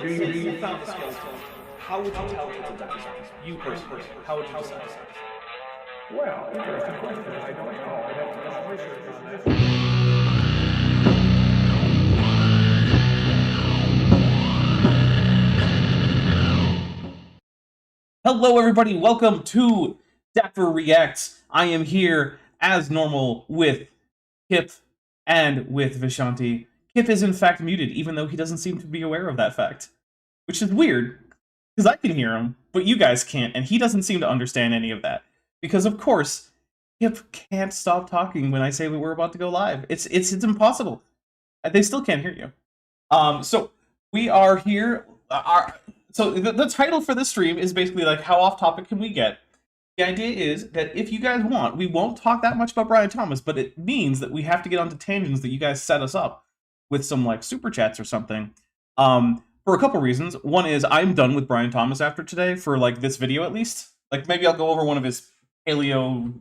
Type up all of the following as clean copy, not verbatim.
You found the skeleton. How would you tell it's a Dapper? You personally, how would you decide? Well, interesting question. I don't know. I'd have to do some research on that. Hello, everybody. Welcome to Dapper Reacts. I am here, as normal, with Kip and with Vishanti. Kip is, in fact, muted, even though he doesn't seem to be aware of that fact. Which is weird, because I can hear him, but you guys can't, and he doesn't seem to understand any of that. Because, of course, Kip can't stop talking when I say we're about to go live. It's impossible. They still can't hear you. So, we are here... So the title for this stream is basically like, how off topic can we get? The idea is that if you guys want, we won't talk that much about Brian Thomas, but it means that we have to get onto tangents that you guys set us up with some like super chats or something. For a couple reasons. One is I'm done with Brian Thomas after today for like this video at least. Like maybe I'll go over one of his paleo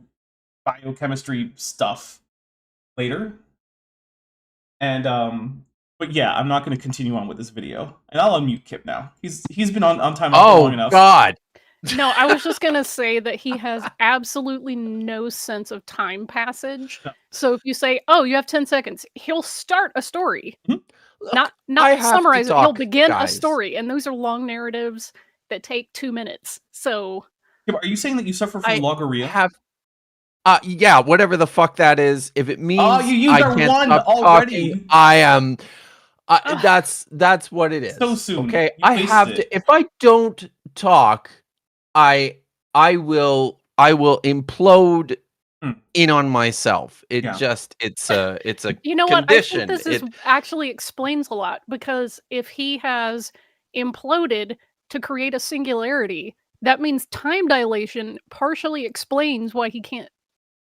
biochemistry stuff later. And but yeah, I'm not going to continue on with this video, and I'll unmute Kip now. He's been on time for long enough. Oh God! No, I was just gonna say that he has absolutely no sense of time passage. No. So if you say, "Oh, you have 10 seconds," he'll start a story, not I have to summarize it. He'll talk, begin a guys. story, and those are long narratives that take 2 minutes. So, Kip, are you saying that you suffer from logorrhea? Yeah, whatever the fuck that is. If it means you used I our can't one stop already. talking, I am. That's what it is. So soon. Okay, You I have wasted it. to. If I don't talk, I will implode in on myself. It's a you know condition. what? I think this actually explains a lot, because if he has imploded to create a singularity, that means time dilation partially explains why he can't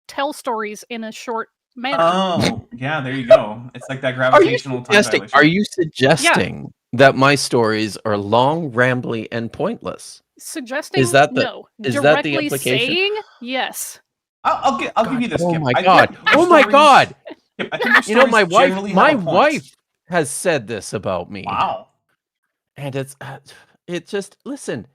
tell stories in a short manner. Oh, yeah, there you go. It's like that gravitational time dilation. Are you suggesting that my stories are long, rambly, and pointless? Suggesting is that directly the implication? Saying yes. I'll give you this. Oh Kip. my God! Oh my God! Kip, I think You know, my wife wife has said this about me. Wow. And it's just, listen.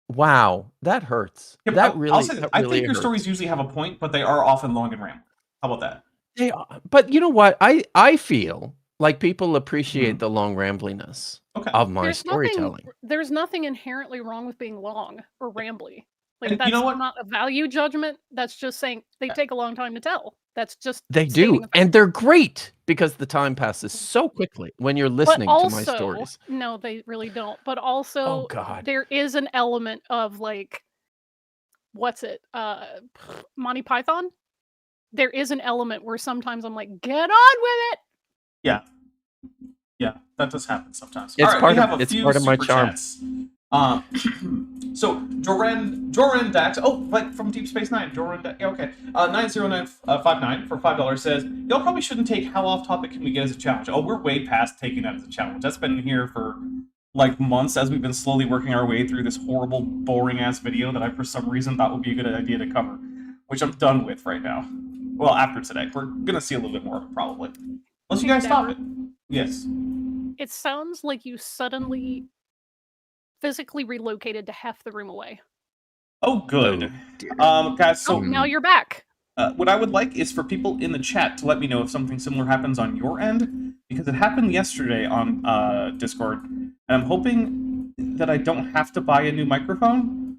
Wow, that hurts. Kip, That really, I'll say that I really think your hurts. stories usually have a point, but they are often long and rambling. How about that? They are, but you know what? I feel like people appreciate the long rambliness of my storytelling. There's nothing inherently wrong with being long or rambly. Like, that's you know what? not a value judgment. That's just saying they take a long time to tell. That's just They do, and they're great because the time passes so quickly when you're listening to my stories. No, they really don't. But also, oh God, there is an element of like, what's it? Monty Python. There is an element where sometimes I'm like, get on with it. Yeah, that does happen sometimes. It's All right, it's part of my charm. Chats. So Joran Dax, like from Deep Space Nine, Joran Dax, yeah, okay. 90959 for $5 says, y'all probably shouldn't take how off topic can we get as a challenge. Oh, we're way past taking that as a challenge. That's been here for like months as we've been slowly working our way through this horrible, boring ass video that I for some reason thought would be a good idea to cover, which I'm done with right now. Well, after today, we're gonna see a little bit more of it probably, unless you guys stop it. Yes. It sounds like you suddenly physically relocated to half the room away. Oh, good. Guys, so now you're back. What I would like is for people in the chat to let me know if something similar happens on your end, because it happened yesterday on Discord, and I'm hoping that I don't have to buy a new microphone,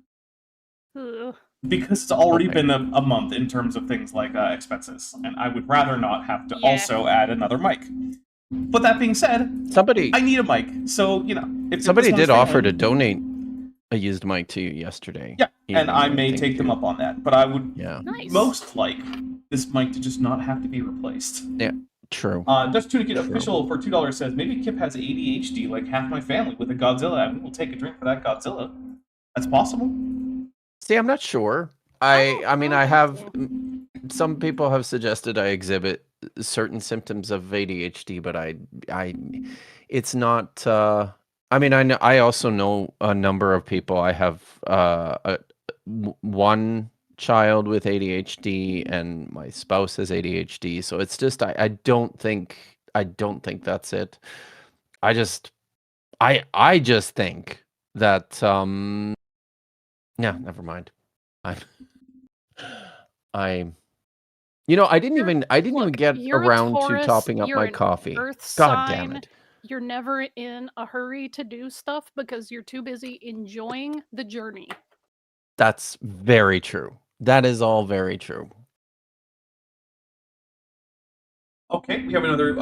because it's already been a month in terms of things like expenses, and I would rather not have to also add another mic. But that being said, I need a mic, so, you know. If somebody did offer to donate a used mic to you yesterday. Yeah, and I may take them up on that, but I would most like this mic to just not have to be replaced. Yeah, true. Just Tunicate Official for $2 says, maybe Kip has ADHD like half my family with a Godzilla, and we'll take a drink for that Godzilla. That's possible. See, I'm not sure. I mean, I have... Some people have suggested I exhibit certain symptoms of ADHD, but it's not... I mean, I also know a number of people. I have one child with ADHD, and my spouse has ADHD. So it's just I don't think that's it. I just think that yeah, never mind. I'm I'm I didn't You're- even Look, get you're a around to Taurus, topping up you're my an coffee. Earth God damn sign. it. You're never in a hurry to do stuff because you're too busy enjoying the journey. That's very true. That is all very true. Okay, we have another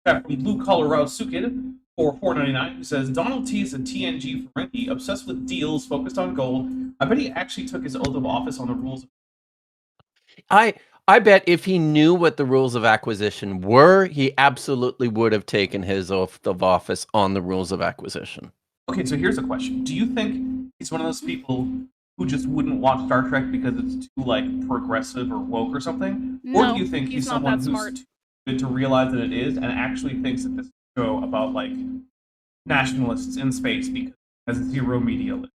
chat from Blue Colorado Sukid for $4.99 who says Donald T is a TNG Ferengi, obsessed with deals, focused on gold. I bet he actually took his oath of office on the rules. I bet if he knew what the rules of acquisition were, he absolutely would have taken his oath of office on the rules of acquisition. Okay, so here's a question: do you think he's one of those people who just wouldn't watch Star Trek because it's too like progressive or woke or something, or do No, you think he's he's not someone that who's smart. too good to realize that it is, and actually thinks that this is a show about like nationalists in space because it has zero media literacy?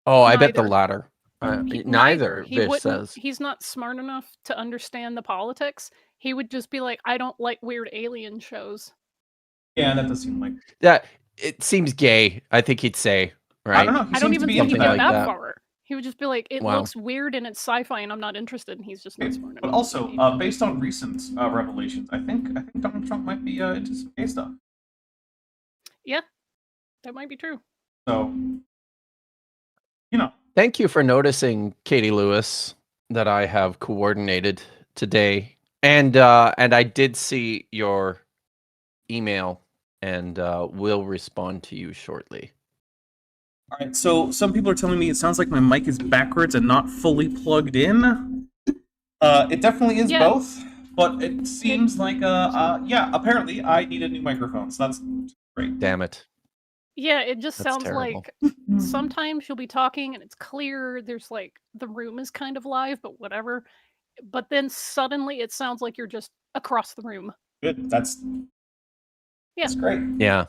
Oh, I bet the Neither. latter. Neither, He Vish wouldn't. says. He's not smart enough to understand the politics. He would just be like, I don't like weird alien shows. Yeah, that does seem like. That it seems gay, I think he'd say, right? I don't know. He I don't seems to even be think into he'd something get that. like that that. far. He would just be like, it Wow. looks weird and it's sci-fi and I'm not interested, and he's just not smart enough. But also, based on recent revelations, I think Donald Trump might be into some gay stuff. Yeah, that might be true. So, Thank you for noticing, Katie Lewis, that I have coordinated today. And I did see your email and will respond to you shortly. all right. So some people are telling me it sounds like my mic is backwards and not fully plugged in. It definitely is Yeah. both, but it seems like yeah. Apparently, I need a new microphone, so that's great. Damn it. Yeah, it just That's sounds terrible. like sometimes you'll be talking and it's clear. There's like the room is kind of live, but whatever. But then suddenly it sounds like you're just across the room. Good. That's great. Yeah.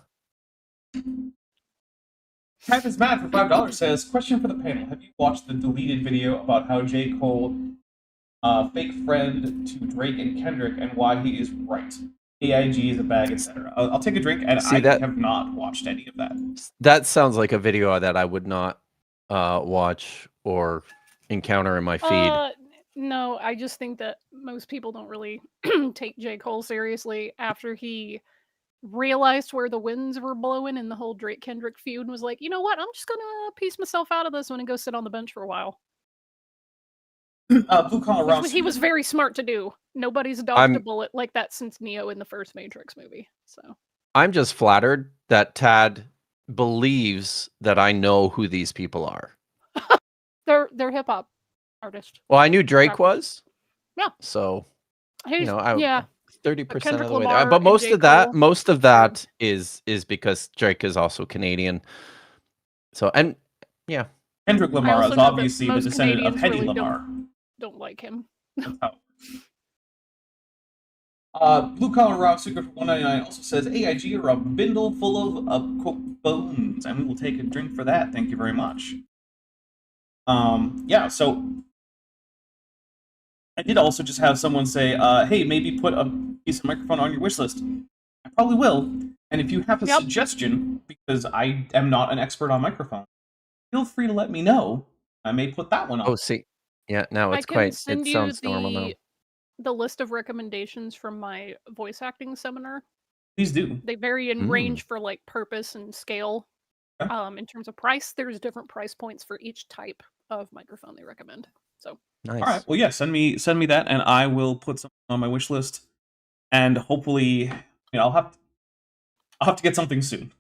Cat is mad for $5 says, question for the panel. Have you watched the deleted video about how J. Cole fake friend to Drake and Kendrick and why he is right? AIG is a bag, etc. I'll take a drink, and See I that- have not watched any of that. That sounds like a video that I would not watch or encounter in my feed. No, I just think that most people don't really take J. Cole seriously after he realized where the winds were blowing in the whole Drake Kendrick feud and was like, you know what, I'm just gonna piece myself out of this one and go sit on the bench for a while. Blue Collar Which Rouse. he was very smart to do. Nobody's dodged a bullet like that since Neo in the first Matrix movie. So I'm just flattered that Tad believes that I know who these people are. they're hip hop artists. Well, I knew Drake was. Yeah. So He's, I 30% of Kendrick the way there. Lamar But and most J. of that, Cole. is because Drake is also Canadian. So and yeah. Kendrick Lamar also is know that obviously the most descendant of Canadians Hedy really Lamar. Don't like him. That's how. Blue Collar Rock Secret for $1.99 also says AIG are a bindle full of quote bones, and we will take a drink for that. Thank you very much. Yeah, so I did also just have someone say, hey, maybe put a piece of microphone on your wish list. I probably will. And if you have a suggestion, because I am not an expert on microphones, feel free to let me know. I may put that one on. Oh, see. Yeah, now it's I can send it you sounds normal now. the list of recommendations from my voice acting seminar. Please do. They vary in range for like purpose and scale. In terms of price, there's different price points for each type of microphone they recommend. So nice. All right. Well, yeah, send me that, and I will put something on my wish list, and hopefully, I'll have to get something soon.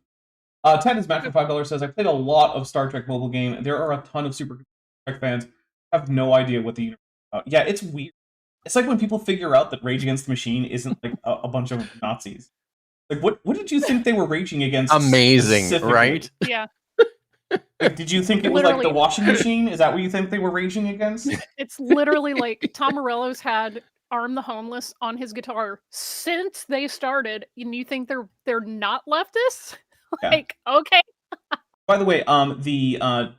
Ted is Matt for $5 says, I played a lot of Star Trek mobile game. There are a ton of Super Trek fans who have no idea what the universe is about. Yeah, it's weird. It's like when people figure out that Rage Against the Machine isn't like a bunch of Nazis. Like, what did you think they were raging against? Amazing, right? Yeah. Like, did you think it was like the washing machine? Is that what you think they were raging against? It's literally like Tom Morello's had Arm the Homeless on his guitar since they started, and you think they're not leftists? Like, okay. By the way, the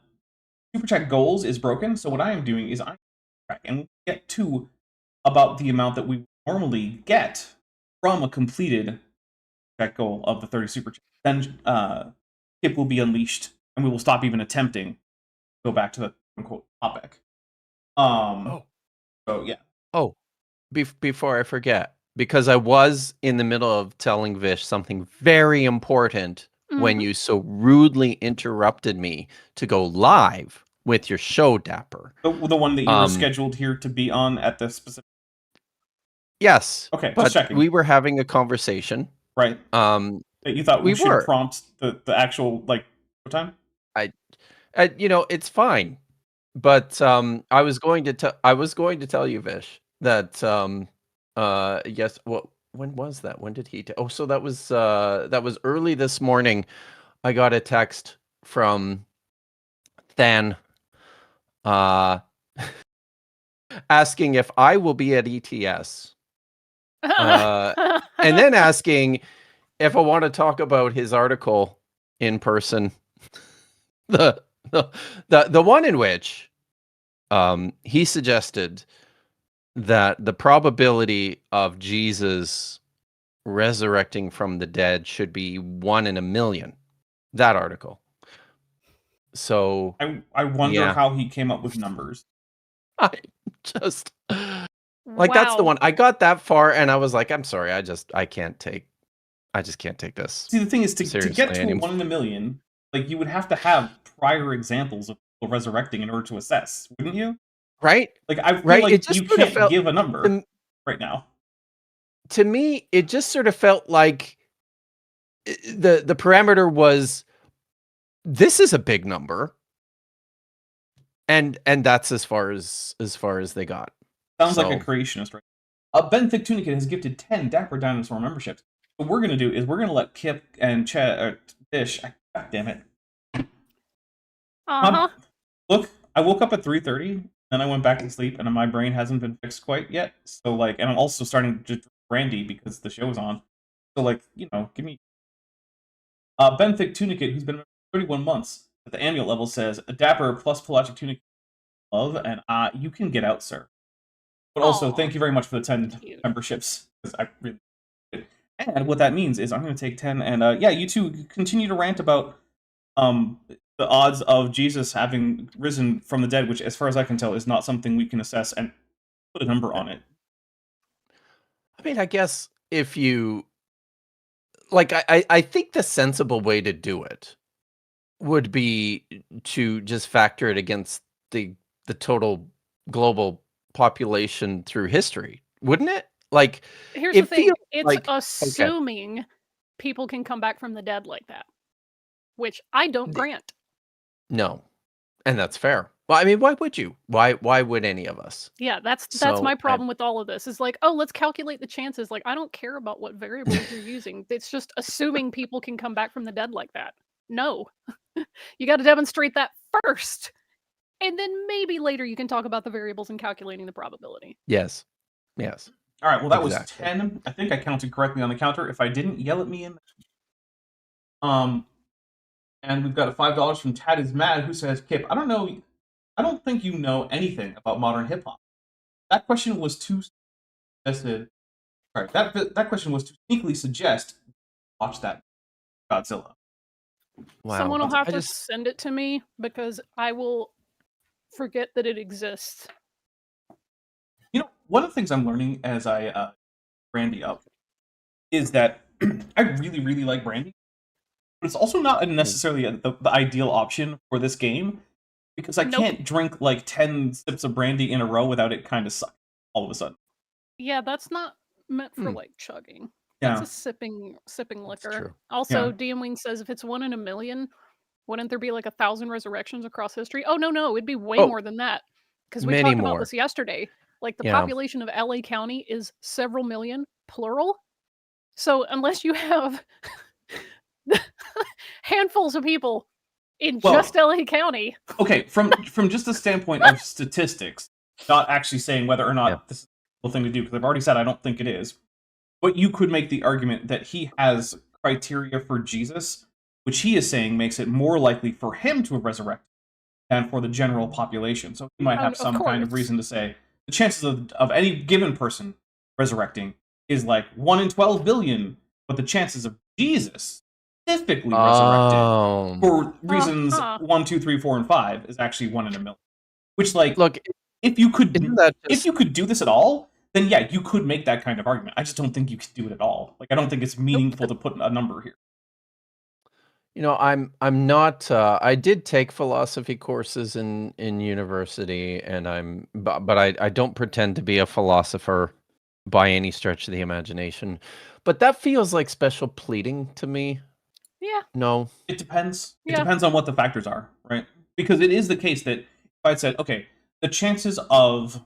Super Chat goals is broken, so what I am doing is I'm and we'll get to about the amount that we normally get from a completed Chat goal of the 30 Super Chat. then Kip will be unleashed, and we will stop even attempting to go back to the quote topic. So yeah. Oh, before I forget, because I was in the middle of telling Vish something very important when you so rudely interrupted me to go live with your show, Dapper. The one that you were scheduled here to be on at the specific. Yes. Okay, but just checking. We were having a conversation. Right. That you thought we should prompt the actual what time? It's fine. But I was going to tell you, Vish, that yes. Well, when was that? When did he? So that was early this morning. I got a text from Than, asking if I will be at ETS, and then asking if I want to talk about his article in person. The one in which he suggested that the probability of Jesus resurrecting from the dead should be 1 in a million. That article. So I wonder how he came up with numbers. I just that's the one. I got that far and I was like, I'm sorry, I just can't take this. See, the thing is to get to 1 in a million, you would have to have prior examples of people resurrecting in order to assess, wouldn't you? Right? I feel like you can't give a number right now. To me, it just sort of felt like the parameter was, this is a big number, and that's as far as they got. Sounds like a creationist, right? Ben Thick Tunic has gifted 10 Dapper Dinosaur memberships. What we're gonna do is we're gonna let Kip and Fish. God damn it. Look, I woke up at 3:30, then I went back to sleep, and my brain hasn't been fixed quite yet. So and I'm also starting to drink brandy because the show's on. So give me. Ben Thick Tunicate, who's been 31 months at the annual level, says a Dapper plus Pelagic Tunic love, and you can get out, sir. But also, thank you very much for the 10 memberships, because I really. And what that means is I'm going to take 10, and you two continue to rant about the odds of Jesus having risen from the dead, which, as far as I can tell, is not something we can assess and put a number on it. I mean, I guess if you I think the sensible way to do it would be to just factor it against the total global population through history, wouldn't it? Here's the thing, it's assuming people can come back from the dead like that, which I don't grant. No, and that's fair. Well, I mean, why would you? Why would any of us? Yeah, that's my problem with all of this. Is let's calculate the chances. I don't care about what variables you're using. It's just assuming people can come back from the dead like that. No, you got to demonstrate that first, and then maybe later you can talk about the variables and calculating the probability. Yes. All right, well, that was 10. I think I counted correctly on the counter. If I didn't, yell at me. And we've got a $5 from Tad is Mad, who says, Kip, I don't think you know anything about modern hip-hop. That question was too suggested. Sorry, that question was to sneakily suggest watch that Godzilla. Wow. Someone will have to send it to me, because I will forget that it exists. One of the things I'm learning as I brandy up is that I really, really like brandy, but it's also not necessarily the ideal option for this game, because I can't drink 10 sips of brandy in a row without it kind of sucking all of a sudden. Yeah, that's not meant for chugging. That's a sipping liquor. Also, DM Wing says if it's 1 in a million, wouldn't there be 1,000 resurrections across history? Oh no, it'd be way more than that, because we talked about this yesterday. The population of LA County is several million, plural. So unless you have handfuls of people in just LA County. Okay, from just the standpoint of statistics, not actually saying whether or not this is a thing to do, because I've already said I don't think it is. But you could make the argument that he has criteria for Jesus, which he is saying makes it more likely for him to have resurrected than for the general population. So he might have some kind of reason to say the chances of any given person resurrecting is 1 in 12 billion, but the chances of Jesus specifically resurrected Oh, for reasons Uh-huh. 1, 2, 3, 4, and 5 is actually 1 in a million. Which, like, look, if you could isn't that if just you could do this at all, then yeah, you could make that kind of argument. I just don't think you could do it at all. Like, I don't think it's meaningful to put a number here. I'm not. I did take philosophy courses in university, and but I don't pretend to be a philosopher by any stretch of the imagination. But that feels like special pleading to me. Yeah. No. It depends. It Yeah. depends on what the factors are, right? Because it is the case that if I said, okay, the chances of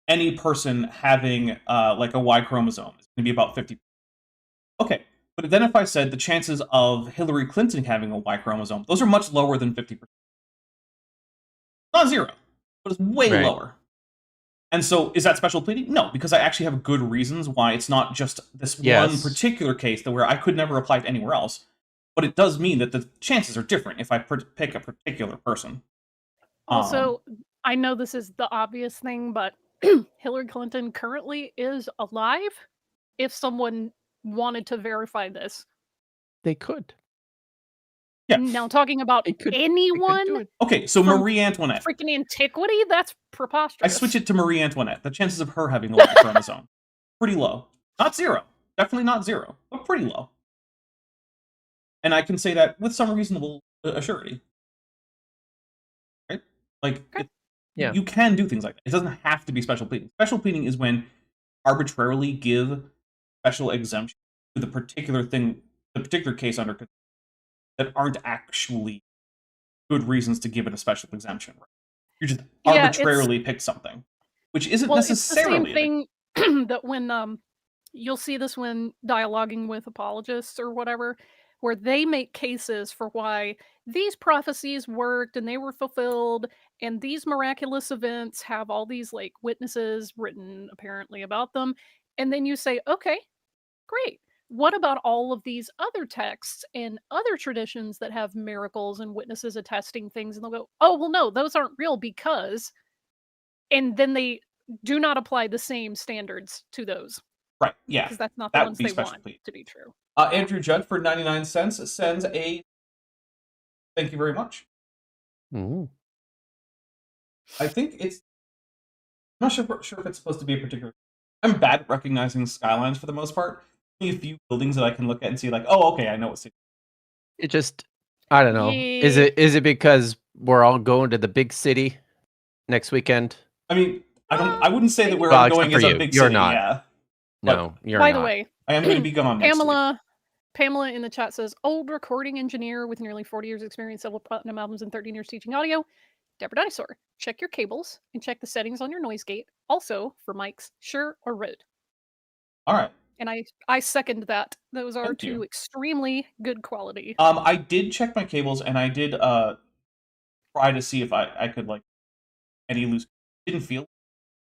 any person having like a Y chromosome is going to be about 50. Okay, but then if I said the chances of Hillary Clinton having a Y chromosome, those are much lower than 50%. Not zero, but it's way Right. lower. And so, is that special pleading? No, because I actually have good reasons why it's not just this one Yes. particular case that where I could never apply it anywhere else. But it does mean that the chances are different if I pick a particular person. Also, I know this is the obvious thing, but Hillary Clinton currently is alive. If someone wanted to verify this, They could. Yeah. now talking about They could do anyone it. Okay, so from Marie Antoinette. freaking antiquity, that's I preposterous. switch it to Marie Antoinette. The chances of her having a Y chromosome, pretty low. Not zero. Definitely not zero, but pretty low. And I can say that with some reasonable assurity. Right? Like, Okay. Yeah. you can do things like that. It doesn't have to be special pleading. Special pleading is when arbitrarily give special exemption to the particular thing, the particular case under that aren't actually good reasons to give it a special exemption. Right? You just Yeah, arbitrarily pick something, which isn't well, it's the necessarily same thing that when you'll see this when dialoguing with apologists or whatever, where they make cases for why these prophecies worked and they were fulfilled, and these miraculous events have all these like witnesses written apparently about them, and then you say, okay, great. What about all of these other texts and other traditions that have miracles and witnesses attesting things? And they'll go, oh, well, no, those aren't real because, and then they do not apply the same standards to those right. Yeah, because that's not the that ones would be they special want pleading. to be true. Andrew Judd for 99 cents sends a thank you very much. Ooh. I think it's I'm not sure if it's supposed to be a particular. I'm bad at recognizing skylines for the most part. Only a few buildings that I can look at and see, like, oh, okay, I know what city. It just, I don't know. Is Yeah. it because we're all going to the big city next weekend? I mean, I wouldn't say that we're Well, all except going for as a you. big You're city. not. Yeah, No, you're By not. the way, I am going to be gone next week. Pamela in the chat says, old recording engineer with nearly 40 years experience, several platinum albums, and 13 years teaching audio. Dapper Dinosaur, check your cables and check the settings on your noise gate. Also, for mics, Shure or Rode. All right. And I second that. Those are Thank you. two extremely good quality. I did check my cables and I did try to see if I could like any loose. Didn't feel,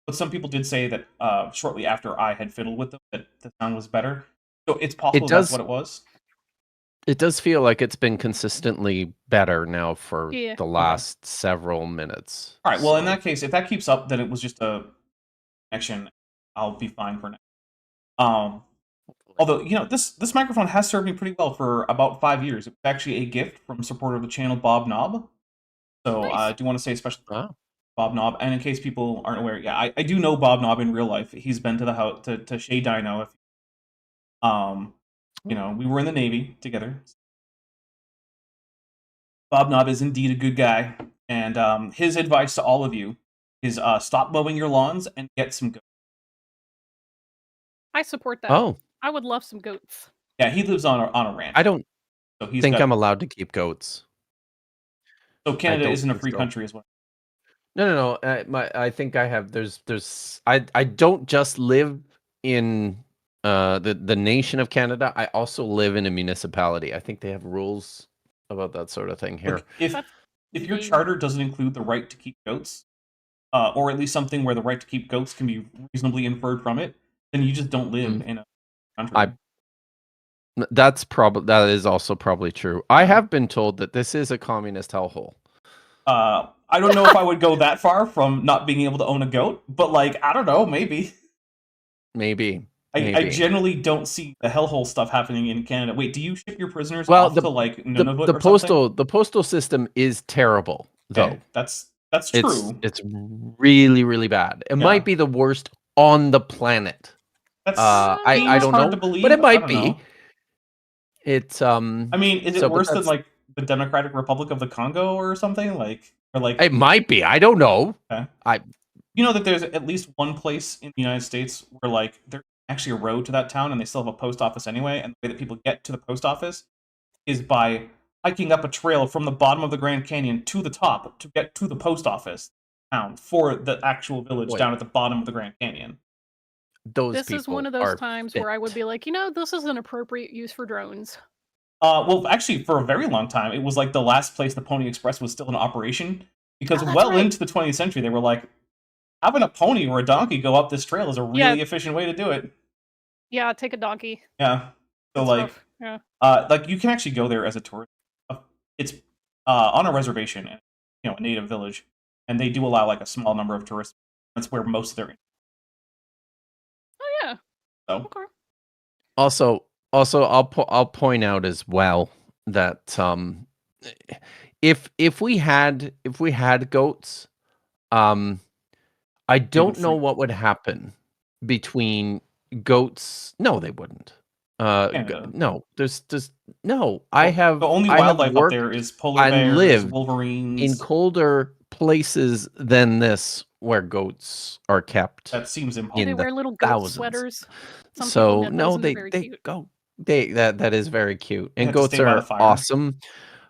but some people did say that shortly after I had fiddled with them that the sound was better. So it's possible that's what it was. It does feel like it's been consistently better now for Yeah. the last several minutes. All right. Well, in so- that case, if that keeps up, then it was just a connection. I'll be fine for now. Although, you know, this microphone has served me pretty well for about 5 years. It was actually a gift from supporter of the channel, Bob Knob. So Nice. I do want to say a special Wow. Bob Knob. And in case people aren't aware, yeah, I do know Bob Knob in real life. He's been to the house to Shea Dino. You know, we were in the Navy together. Bob Knob is indeed a good guy, and his advice to all of you is stop mowing your lawns and get some goats. I support that. Oh, I would love some goats. Yeah, he lives on a ranch. I don't so he's think got, I'm allowed to keep goats. So Canada don't isn't a think free so. country as well. No. I think I have. I don't just live in the nation of Canada. I also live in a municipality. I think they have rules about that sort of thing here. Look, if That's your vague. charter doesn't include the right to keep goats, or at least something where the right to keep goats can be reasonably inferred from it, then you just don't live in a country. That is also probably true. I have been told that this is a communist hellhole. I don't know if I would go that far from not being able to own a goat, but like I don't know, maybe. Maybe. I Maybe. generally don't see the hellhole stuff happening in Canada. Wait, do you ship your prisoners Well, off to like Nunavut the or something? the postal system is terrible, though. Okay, that's true. It's really, really bad. It might be the worst on the planet. That's I seems don't hard know, to believe, but it I might don't be. know. It's I mean, is it so, but worse than that's like the Democratic Republic of the Congo or something? Or like it might be. I don't know. okay. I You know that there's at least one place in the United States where like there's actually a road to that town and they still have a post office anyway, and the way that people get to the post office is by hiking up a trail from the bottom of the Grand Canyon to the top to get to the post office town for the actual village Wait. down at the bottom of the Grand Canyon. those This people is one of those are times where I would fit. be like, you know, this is an appropriate use for drones. Well, actually, for a very long time, it was like the last place the Pony Express was still in operation because Oh, that's well right. into the 20th century, they were like, having a pony or a donkey go up this trail is a really efficient way to do it. Yeah, take a donkey. Yeah. So That's like, rough. Yeah. like you can actually go there as a tourist. It's on a reservation, in, you know, a native village, and they do allow like a small number of tourists. That's where most of their. Oh yeah. So Okay. Also, I'll point out as well that if we had goats, I don't know freak. what would happen between goats. No, they wouldn't. Canada. No, there's no. I Well, have the only I have wildlife up worked there is polar and bears, lived wolverines. in colder places than this where goats are kept That seems Do impossible. they in the wear little goat thousands. sweaters? Some people So knit no, those and they're they very they cute. go they that is very cute, They and have to goats stay by the are fire. awesome.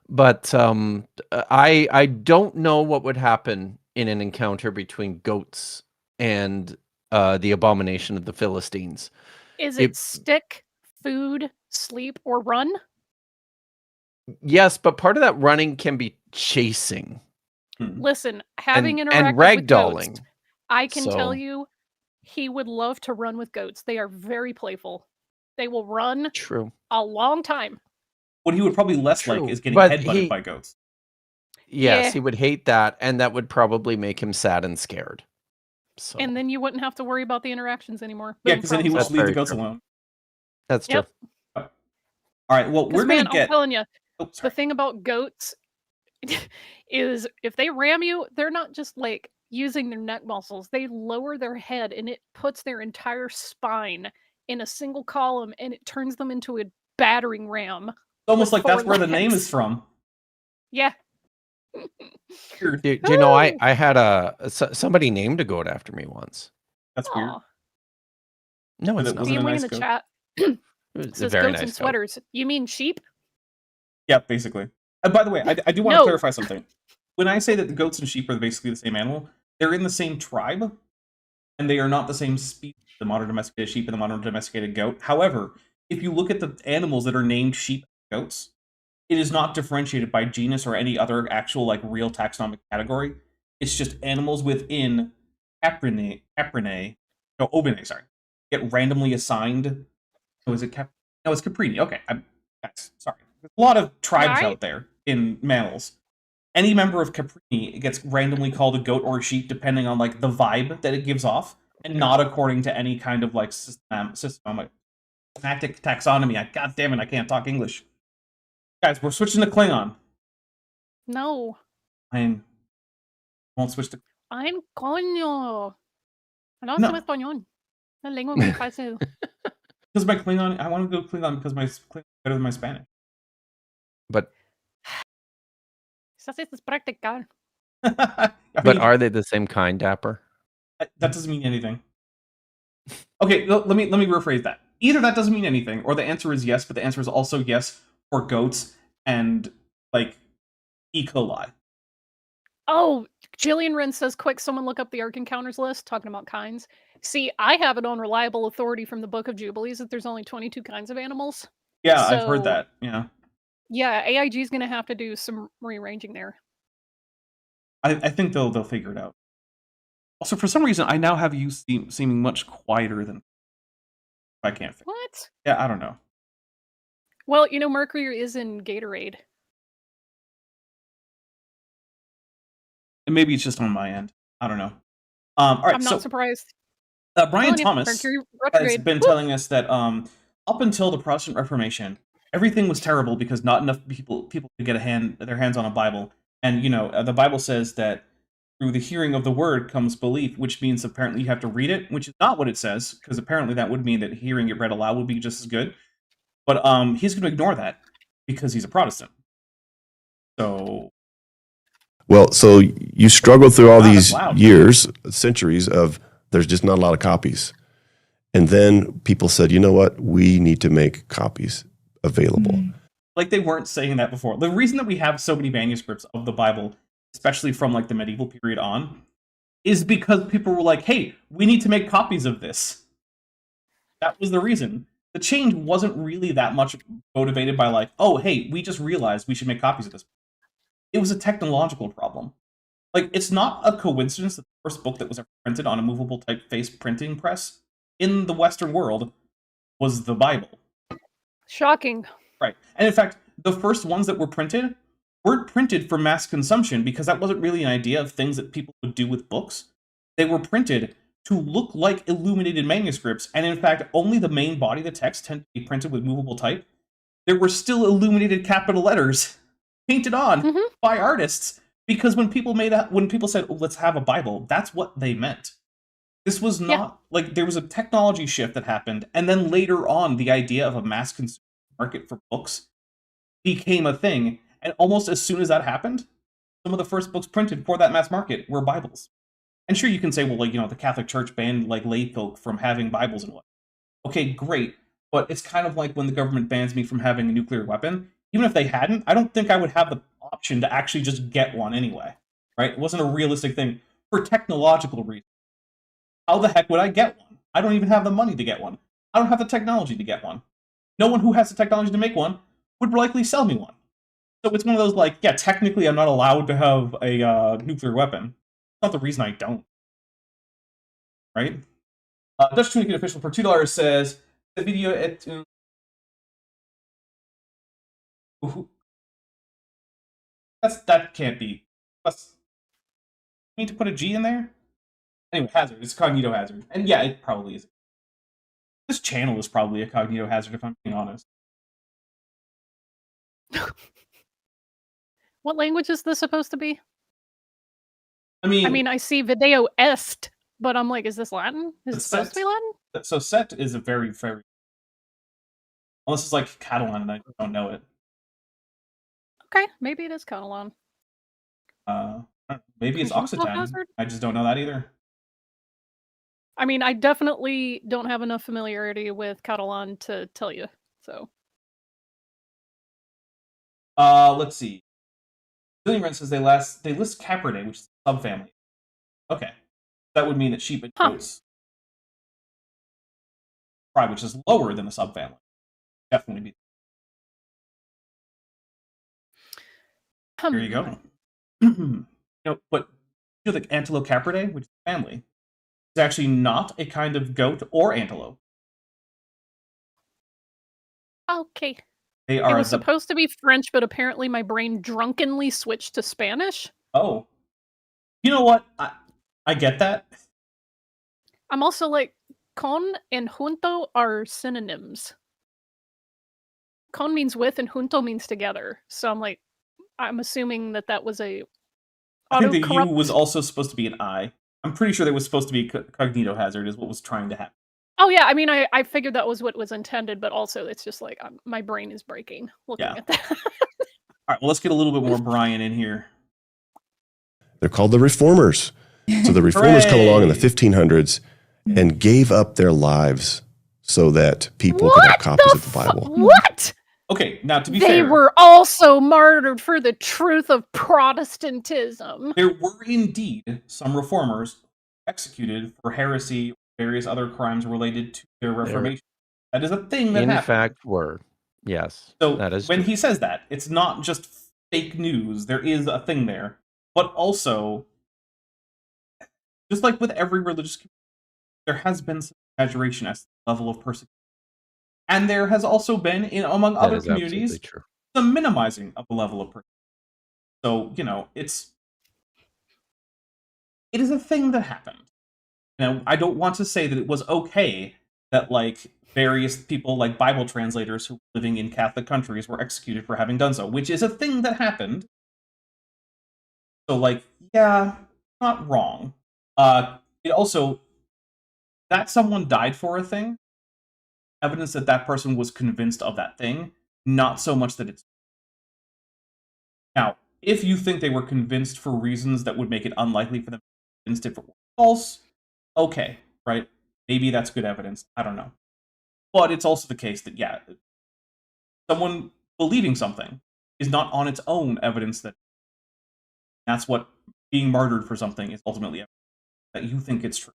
But I don't know what would happen in an encounter between goats and the abomination of the Philistines. Is it stick, food, sleep, or run? Yes, but part of that running can be chasing Listen, having and interacted with ragdolling. goats, I can tell So you, he would love to run with goats. They are very playful. They will run true. a long time. What he would probably less like True, is getting but headbutted by goats. Yes, Yeah. he would hate that, and that would probably make him sad and scared. So And then you wouldn't have to worry about the interactions anymore. Yeah, Boom, because then he problem would That's just leave the very goats true. alone. That's true. Yep. All right, well, we're Because, gonna man, I'm get. telling you, Oh, the sorry. thing about goats is if they ram you, they're not just like using their neck muscles. They lower their head and it puts their entire spine in a single column and it turns them into a battering ram. It's almost with like that's four where the name legs. is from. Yeah. Weird. Do you know I had somebody named a goat after me once. That's weird. Aw. No, But it's it not. wasn't a Beamwing nice in the goat. chat It was a says very goats and nice goat. sweaters. You mean sheep? Yeah, basically. By the way, I do want to No. clarify something. When I say that the goats and sheep are basically the same animal, they're in the same tribe, and they are not the same species. The modern domesticated sheep and the modern domesticated goat. However, if you look at the animals that are named sheep and goats, it is not differentiated by genus or any other actual like real taxonomic category. It's just animals within Caprinae, Obinae, sorry, get randomly assigned. Oh, is it No, it's Caprini. Okay, sorry. There's a lot of tribes out there in mammals. Any member of Caprini gets randomly called a goat or a sheep depending on like the vibe that it gives off, and not according to any kind of like systematic taxonomy. God damn it, I can't talk English. Guys, we're switching to Klingon. No. I won't switch to. I'm coño. No No. hablo español. La lengua muy fácil. Because my Klingon, I want to go Klingon because my Klingon is better than my Spanish. But Quizás es practicar. but are they the same kind, Dapper? That doesn't mean anything. Okay, let me rephrase that. Either that doesn't mean anything, or the answer is yes, but the answer is also yes for goats and like E. coli. Oh, Jillian Wren says, quick, someone look up the Ark Encounters list, talking about kinds. See, I have it on reliable authority from the Book of Jubilees that there's only 22 kinds of animals. Yeah, I've heard that. Yeah. Yeah, AIG is going to have to do some rearranging there. I think they'll figure it out. Also, for some reason, I now have you seeming much quieter than I can't think. What? Yeah, I don't know. Well, you know, Mercury is in Gatorade. And maybe it's just on my end. I don't know. All right, I'm not surprised. Brian Telling you, Thomas Mercury has retrograde. been Woo! telling us that up until the Protestant Reformation, everything was terrible because not enough people could get their hands on a Bible. And the Bible says that through the hearing of the word comes belief, which means apparently you have to read it, which is not what it says, because apparently that would mean that hearing it read aloud would be just as good. But he's going to ignore that because he's a Protestant. So Well, so you struggled through all Wow, these that's loud. years, centuries of there's just not a lot of copies. And then people said, you know what? We need to make copies available. Like, they weren't saying that before. The reason that we have so many manuscripts of the Bible, especially from like the medieval period on, is because people were like, hey, we need to make copies of this. That was the reason. The change wasn't really that much motivated by like, oh, hey, we just realized we should make copies of this. It was a technological problem. Like, it's not a coincidence that the first book that was ever printed on a movable typeface printing press in the Western world was the Bible. Shocking. Right. And in fact, the first ones that were printed weren't printed for mass consumption because that wasn't really an idea of things that people would do with books. They were printed to look like illuminated manuscripts, and in fact, only the main body of the text tended to be printed with movable type. There were still illuminated capital letters painted on by artists, because when people said, oh, let's have a Bible, that's what they meant. This was not like there was a technology shift that happened, and then later on, the idea of a mass consumer market for books became a thing. And almost as soon as that happened, some of the first books printed for that mass market were Bibles. And sure, you can say, well, like, the Catholic Church banned like lay folk from having Bibles and what. Okay, great. But it's kind of like when the government bans me from having a nuclear weapon. Even if they hadn't, I don't think I would have the option to actually just get one anyway. Right? It wasn't a realistic thing for technological reasons. How the heck would I get one? I don't even have the money to get one. I don't have the technology to get one. No one who has the technology to make one would likely sell me one. So it's one of those like, yeah, technically I'm not allowed to have a nuclear weapon. It's not the reason I don't. Right? Dutch Tunic Official for $2 says, the video at... that can't be. Need to put a G in there? Anyway, hazard. It's a cognito hazard. And yeah, it probably is. This channel is probably a cognito hazard, if I'm being honest. What language is this supposed to be? I mean, I see video est, but I'm like, is this Latin? Is it supposed to be Latin? So set is a very, very... Unless it's like Catalan and I don't know it. Okay, maybe it is Catalan. Maybe it's Occitan. I just don't know that either. I mean, I definitely don't have enough familiarity with Catalan to tell you, so... Let's see. Billion Rent says they list Capridae, which is a subfamily. Okay. That would mean that sheep and goats tribe, which is lower than the subfamily. Definitely be. There you go. But like Antilocapridae, which is a family, is actually not a kind of goat or antelope. Okay. They are it was supposed to be French, but apparently my brain drunkenly switched to Spanish. Oh. You know what? I get that. I'm also like, con and junto are synonyms. Con means with and junto means together. So I'm like, I'm assuming that was a I think the U was also supposed to be an I. I'm pretty sure there was supposed to be a cognito hazard is what was trying to happen. Oh yeah, I mean, I figured that was what was intended, but also it's just like my brain is breaking looking at that. All right, well, let's get a little bit more Brian in here. They're called the Reformers. So the Reformers come along in the 1500s and gave up their lives so that people could have copies of the Bible. What? Okay, now to be fair, they were also martyred for the truth of Protestantism. There were indeed some reformers executed for heresy, various other crimes related to their Reformation. That is a thing that happened. In fact, were. Yes. So that is when true. he says that, it's not just fake news. There is a thing there. But also, just like with every religious community, there has been some exaggeration as to the level of persecution. And there has also been, among other communities, some minimizing of the level of persecution. So, it is a thing that happened. Now, I don't want to say that it was okay that like various people, like Bible translators who were living in Catholic countries, were executed for having done so, which is a thing that happened. So, like, yeah, not wrong. It also that someone died for a thing, evidence that that person was convinced of that thing, not so much that it's now. If you think they were convinced for reasons that would make it unlikely for them to be convinced if it were false, okay, right? Maybe that's good evidence. I don't know. But it's also the case that, yeah, someone believing something is not on its own evidence that that's what being martyred for something is ultimately evidence that you think it's true.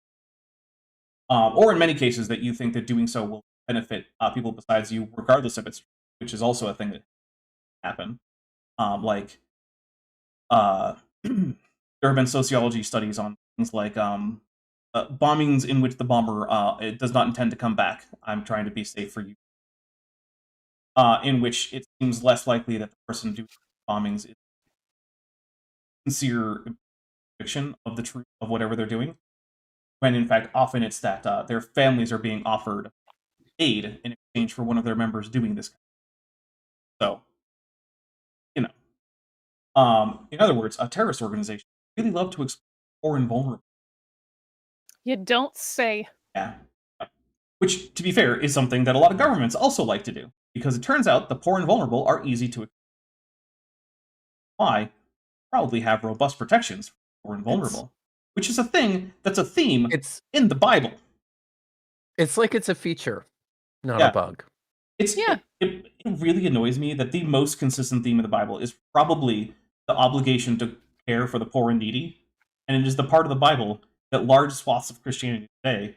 Or in many cases, that you think that doing so will benefit people besides you, regardless of its true, which is also a thing that happened. There have been sociology studies on things like bombings in which the bomber it does not intend to come back. I'm trying to be safe for you. In which it seems less likely that the person doing bombings is sincere conviction of the truth of whatever they're doing, when in fact often it's that their families are being offered aid in exchange for one of their members doing this. So, you know, in other words, a terrorist organization really love to exploit poor and vulnerable. You don't say. Yeah. Which, to be fair, is something that a lot of governments also like to do, because it turns out the poor and vulnerable are easy to why probably have robust protections for poor and vulnerable, which is a thing that's a theme in the Bible. It's like it's a feature, not Yeah. a bug. It really annoys me that the most consistent theme of the Bible is probably the obligation to care for the poor and needy, and it is the part of the Bible that large swaths of Christianity today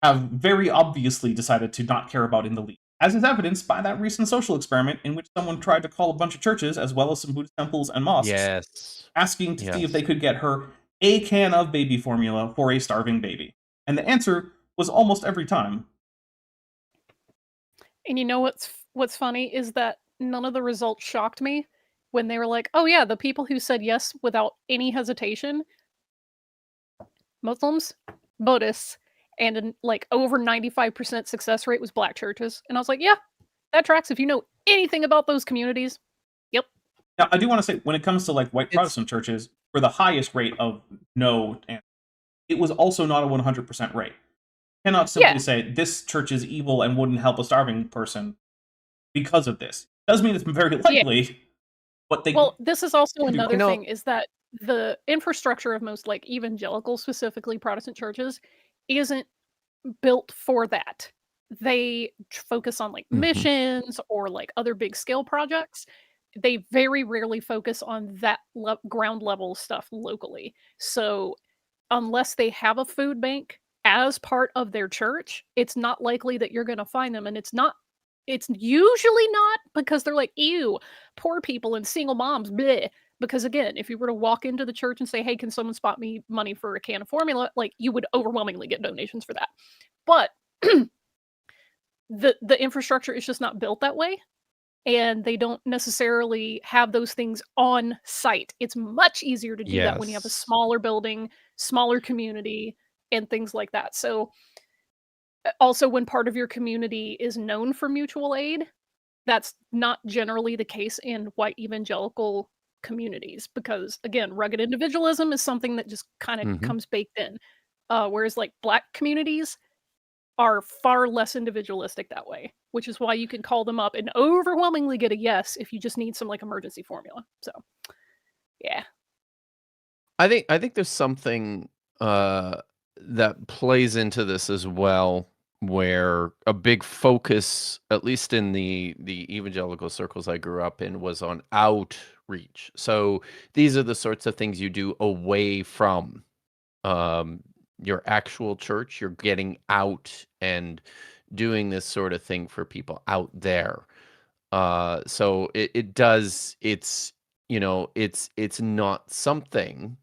have very obviously decided to not care about in the least, as is evidenced by that recent social experiment in which someone tried to call a bunch of churches, as well as some Buddhist temples and mosques, asking to see if they could get her a can of baby formula for a starving baby. And the answer was almost every time, And you know what's funny is that none of the results shocked me when they were like, "Oh yeah, the people who said yes without any hesitation, Muslims, Buddhists, and like over 95% success rate was black churches." And I was like, "Yeah, that tracks if you know anything about those communities." Yep. Now, I do want to say, when it comes to like white Protestant churches, for the highest rate of no, and it was also not a 100% rate. You cannot simply say this church is evil and wouldn't help a starving person because of this. Does mean it's very likely, but they. Well, this is also another thing is that the infrastructure of most like evangelical, specifically Protestant churches, isn't built for that. They focus on like missions or like other big scale projects. They very rarely focus on that ground level stuff locally. So unless they have a food bank as part of their church, it's not likely that you're going to find them. And it's usually not because they're like, ew, poor people and single moms, bleh. Because again, if you were to walk into the church and say, hey, can someone spot me money for a can of formula? Like, you would overwhelmingly get donations for that. But the infrastructure is just not built that way. And they don't necessarily have those things on site. It's much easier to do that when you have a smaller building, smaller community, and things like that. So also, when part of your community is known for mutual aid, that's not generally the case in white evangelical communities because, again, rugged individualism is something that just kind of comes baked in. Whereas, like, black communities are far less individualistic that way, which is why you can call them up and overwhelmingly get a yes if you just need some, like, emergency formula. So, yeah. I think there's something that plays into this as well, where a big focus, at least in the evangelical circles I grew up in, was on outreach. So these are the sorts of things you do away from your actual church. You're getting out and doing this sort of thing for people out there. So it's not something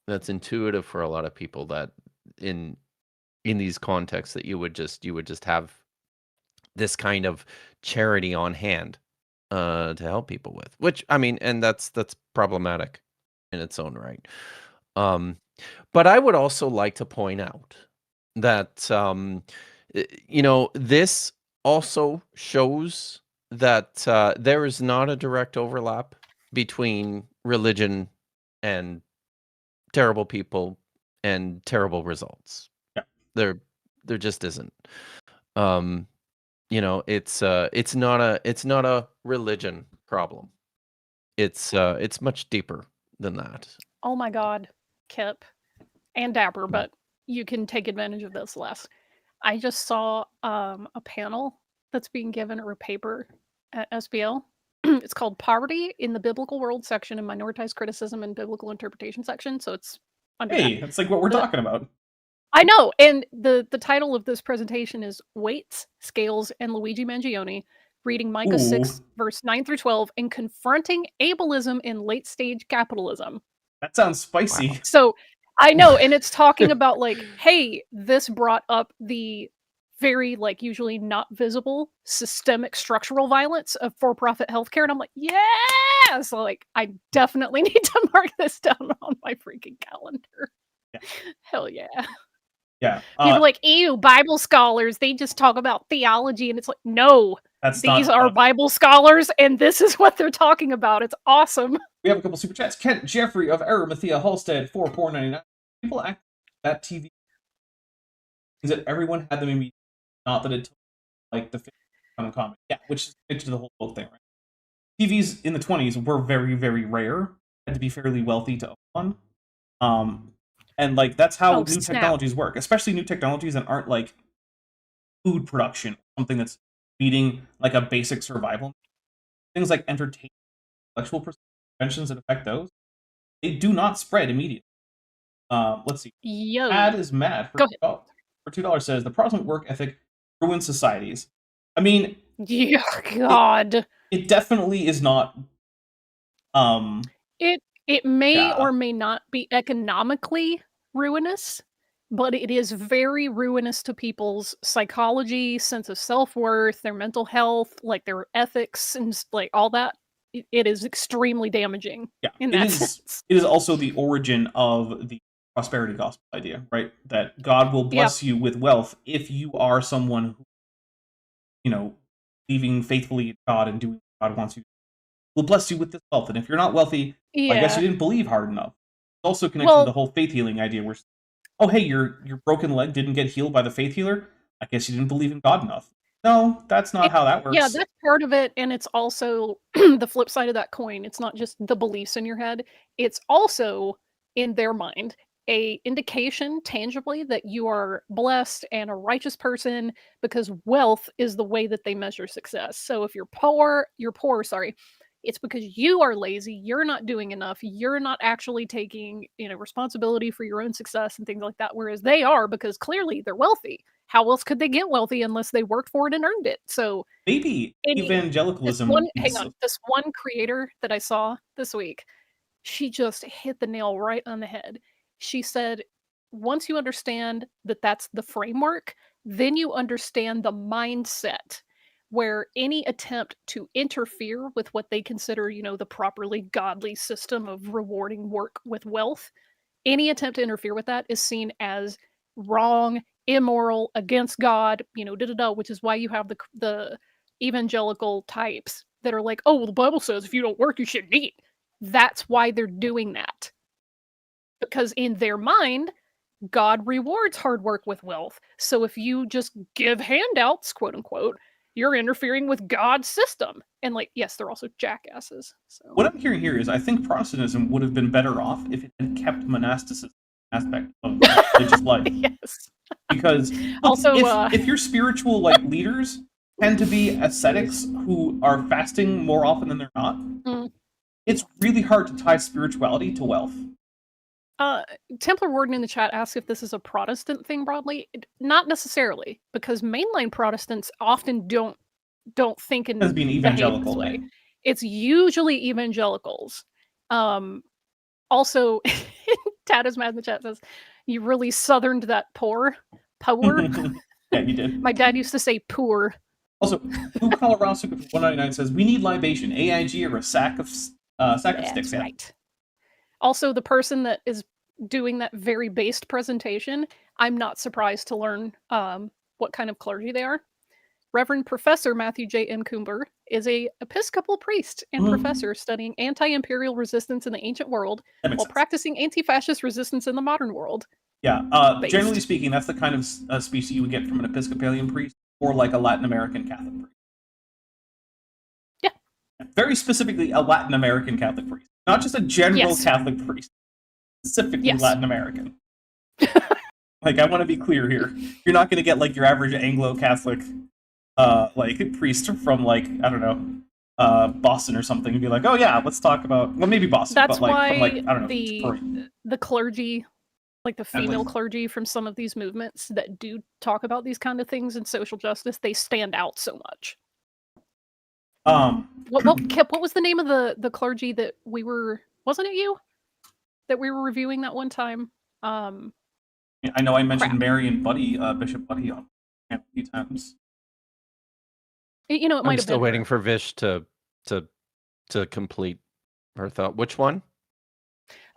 that's intuitive for a lot of people, that in these contexts that you would just have this kind of charity on hand to help people with, which, I mean, and that's problematic in its own right. But I would also like to point out that this also shows that there is not a direct overlap between religion and terrible people and terrible results. Yeah. There just isn't. It's not a religion problem. It's much deeper than that. Oh my God, Kip and Dapper, but you can take advantage of this less. I just saw a panel that's being given, or a paper at SBL. It's called Poverty in the Biblical World section and Minoritized Criticism and Biblical Interpretation section. So it's under Hey, that. that's like what we're talking about. I know, and the title of this presentation is Weights, Scales, and Luigi Mangione, reading Micah 6, verse 9 through 12, and confronting ableism in late-stage capitalism. That sounds spicy. Wow. So, I know, and it's talking about, like, hey, this brought up the very, like, usually not visible systemic structural violence of for-profit healthcare, and I'm like, yeah! So, like, I definitely need to mark this down on my freaking calendar. Yeah. Hell yeah. Yeah. People are like, ew, Bible scholars, they just talk about theology, and it's like, no, these are Bible scholars, and this is what they're talking about. It's awesome. We have a couple super chats. Kent Jeffrey of Arimathea Halstead for $4.99. People act that TV is that everyone had them immediately, not that it took like the 50 comic. Yeah, which is to the whole book thing, right? TVs in the 20s were very, very rare. Had to be fairly wealthy to own one. And like that's how new technologies work, especially new technologies that aren't like food production, something that's meeting like a basic survival. Things like entertainment, intellectual preventions that affect those, they do not spread immediately. Let's see. Ad is mad for $2 says the Protestant work ethic ruins societies. I mean, yeah, God, it definitely is not. It may or may not be economically ruinous, but it is very ruinous to people's psychology, sense of self-worth, their mental health, like their ethics, and like all that. It is extremely damaging. Yeah, in that sense. It is also the origin of the prosperity gospel idea, right? That God will bless you with wealth if you are someone who, believing faithfully in God and doing what God wants you to do. Will bless you with this wealth. And if you're not wealthy, I guess you didn't believe hard enough. It's also connected to the whole faith healing idea where, oh, hey, your broken leg didn't get healed by the faith healer. I guess you didn't believe in God enough. No, that's not how that works. Yeah, that's part of it, and it's also the flip side of that coin. It's not just the beliefs in your head. It's also, in their mind, a indication tangibly that you are blessed and a righteous person, because wealth is the way that they measure success. So if you're poor, it's because you are lazy, you're not doing enough, you're not actually taking, responsibility for your own success and things like that, whereas they are, because clearly they're wealthy. How else could they get wealthy unless they worked for it and earned it? So maybe evangelicalism. This one creator that I saw this week, she just hit the nail right on the head. She said, once you understand that that's the framework, then you understand the mindset, where any attempt to interfere with what they consider, the properly godly system of rewarding work with wealth, any attempt to interfere with that is seen as wrong, immoral, against God, which is why you have the evangelical types that are like, oh, well, the Bible says if you don't work, you shouldn't eat. That's why they're doing that. Because in their mind, God rewards hard work with wealth. So if you just give handouts, quote unquote, you're interfering with God's system. And yes, they're also jackasses. So what I'm hearing here is I think Protestantism would have been better off if it had kept monasticism aspect of religious life. Yes. Because also, if your spiritual leaders tend to be ascetics who are fasting more often than they're not, it's really hard to tie spirituality to wealth. Templar Warden in the chat asks if this is a Protestant thing broadly. Not necessarily, because mainline Protestants often don't think in as being evangelical way. It's usually evangelicals. Also, Tad is mad in the chat says, you really southerned that poor. Yeah, you did. My dad used to say poor. Also, Blue Colorado Super 199 says, we need libation, AIG or a sack of sticks. Right. Also, the person that is doing that very based presentation, I'm not surprised to learn what kind of clergy they are. Reverend Professor Matthew J. M. Coomber is a Episcopal priest and professor studying anti-imperial resistance in the ancient world That makes while sense. practicing anti-fascist resistance in the modern world. Yeah, Based. generally speaking, that's the kind of speech that you would get from an Episcopalian priest or like a Latin American Catholic priest. Yeah. Very specifically, a Latin American Catholic priest. Not just a general Yes. Catholic priest. Specifically Yes. Latin American. Like, I want to be clear here. You're not going to get, like, your average Anglo-Catholic, like, priest from, like, I don't know, Boston or something, and be like, oh, yeah, let's talk about... Well, maybe Boston, That's but, like, why from, like, I don't know, the clergy, like the female like- clergy from some of these movements that do talk about these kind of things in social justice, they stand out so much. Kip, what was the name of the clergy that we were... Wasn't it you? That we were reviewing that one time? I know I mentioned Crap. Mary and Buddy, Bishop Buddy, on a few times. You know, it might I'm have still been waiting her. for Vish to complete her thought. Which one?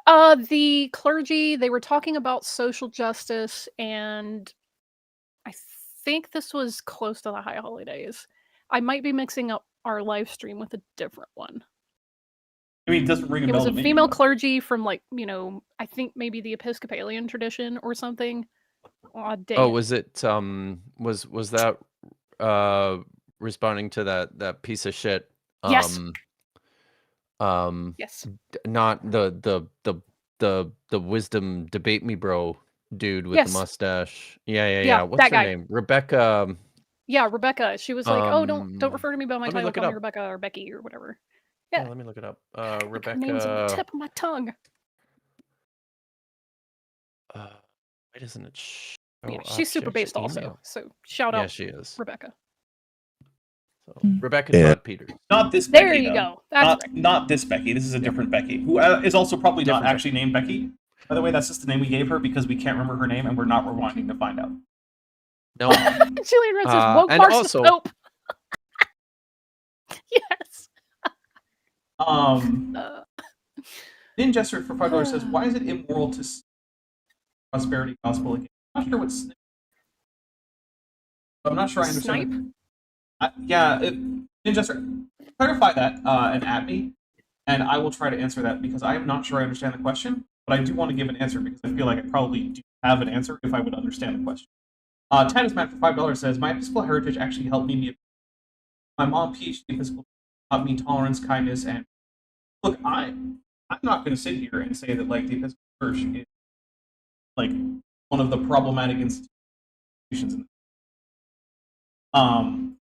The clergy, they were talking about social justice, and I think this was close to the High Holidays. I might be mixing up our live stream with a different one. I mean, it doesn't ring a It bell was a to me, female but- clergy from, like, you know, I think maybe the Episcopalian tradition or something. Aw, dang Oh, it. was it was that responding to that piece of shit? Yes. Yes. Not the wisdom debate me bro dude with Yes. the mustache. Yeah. Yeah, What's that her guy. name? Rebecca. Yeah, Rebecca. She was like, "Oh, don't Um, refer to me by my let me title. look it Call me up. Rebecca or Becky or whatever." Yeah, Yeah. let me look it up. Her name's on the Rebecca. tip of my tongue. Why doesn't it show Yeah, up? she's She super actually based also. emailed. So shout Yeah, out she is. Rebecca. So, Rebecca Yeah. Todd Peters. Not this There Becky, you though. go. That's right. Not this Becky. This is a Yeah. different Becky, who is also probably not Different actually named Becky. By the way, that's just the name we gave her because we can't remember her name and we're not rewinding to find out. No. Julian Red says, "Woke and Mars also- the Pope." Yes. Ninjester for $5 says, "Why is it immoral to prosperity gospel again?" I'm not sure what's. I'm not sure I understand. Ninjester, clarify that and add me, and I will try to answer that because I am not sure I understand the question, but I do want to give an answer because I feel like I probably do have an answer if I would understand the question. Titus Matt for $5 says, "My Episcopal heritage actually helped me be. My mom, PhD Episcopal, taught me tolerance, kindness, and look. I'm not going to sit here and say that like the Episcopal Church is like one of the problematic institutions.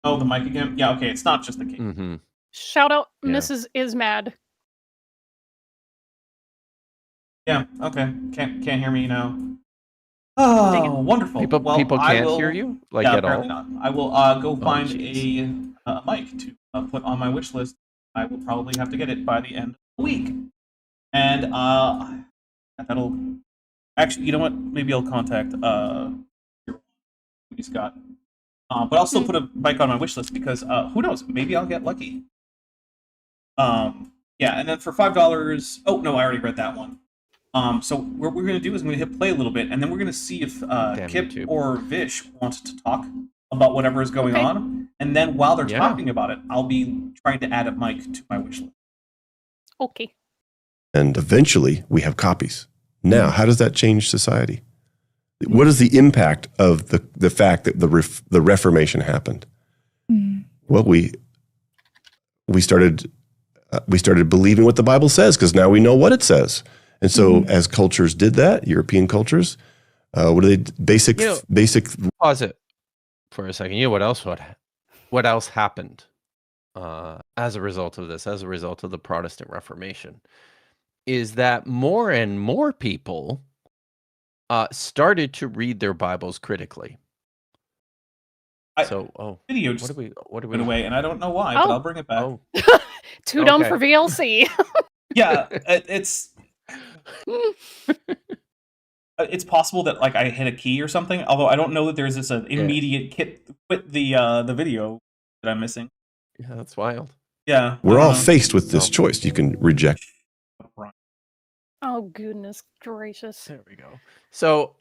Oh, the mic again. Yeah, okay. It's not just the case. Mm-hmm. Shout out Yeah. Mrs. Is Mad. Yeah, okay. Can't hear me now. Oh, wonderful. People Well, people I can't will- hear you like yeah, at all. apparently not. I will go find jeez. a mic to put on my wish list. I will probably have to get it by the end of the week. And that'll actually, you know what? Maybe I'll contact Scott. But I'll still put a mic on my wish list because who knows? Maybe I'll get lucky. Yeah, and then for $5. Oh no, I already read that one. So what we're going to do is I'm going to hit play a little bit, and then we're going to see if Kip YouTube. or Vish wants to talk about whatever is going Okay. on. And then while they're Yeah. talking about it, I'll be trying to add a mic to my wish list. Okay. And eventually we have copies. Now, how does that change society? What is the impact of the fact that the Reformation happened? Well, we started believing what the Bible says because now we know what it says. And so, as cultures did that, European cultures, what are they? Basic. Pause it for a second. You know what else happened as a result of this, as a result of the Protestant Reformation, is that more and more people started to read their Bibles critically. Video what just do we went away, and I don't know why, but Oh. I'll bring it back. Oh, Too dumb Okay. for VLC. Yeah, it's it's possible that like I hit a key or something. Although I don't know that there's this immediate quit the video that I'm missing. yeah, that's wild. Yeah, We're I all don't know. faced with this choice. You can reject. Oh goodness gracious. There we go. So,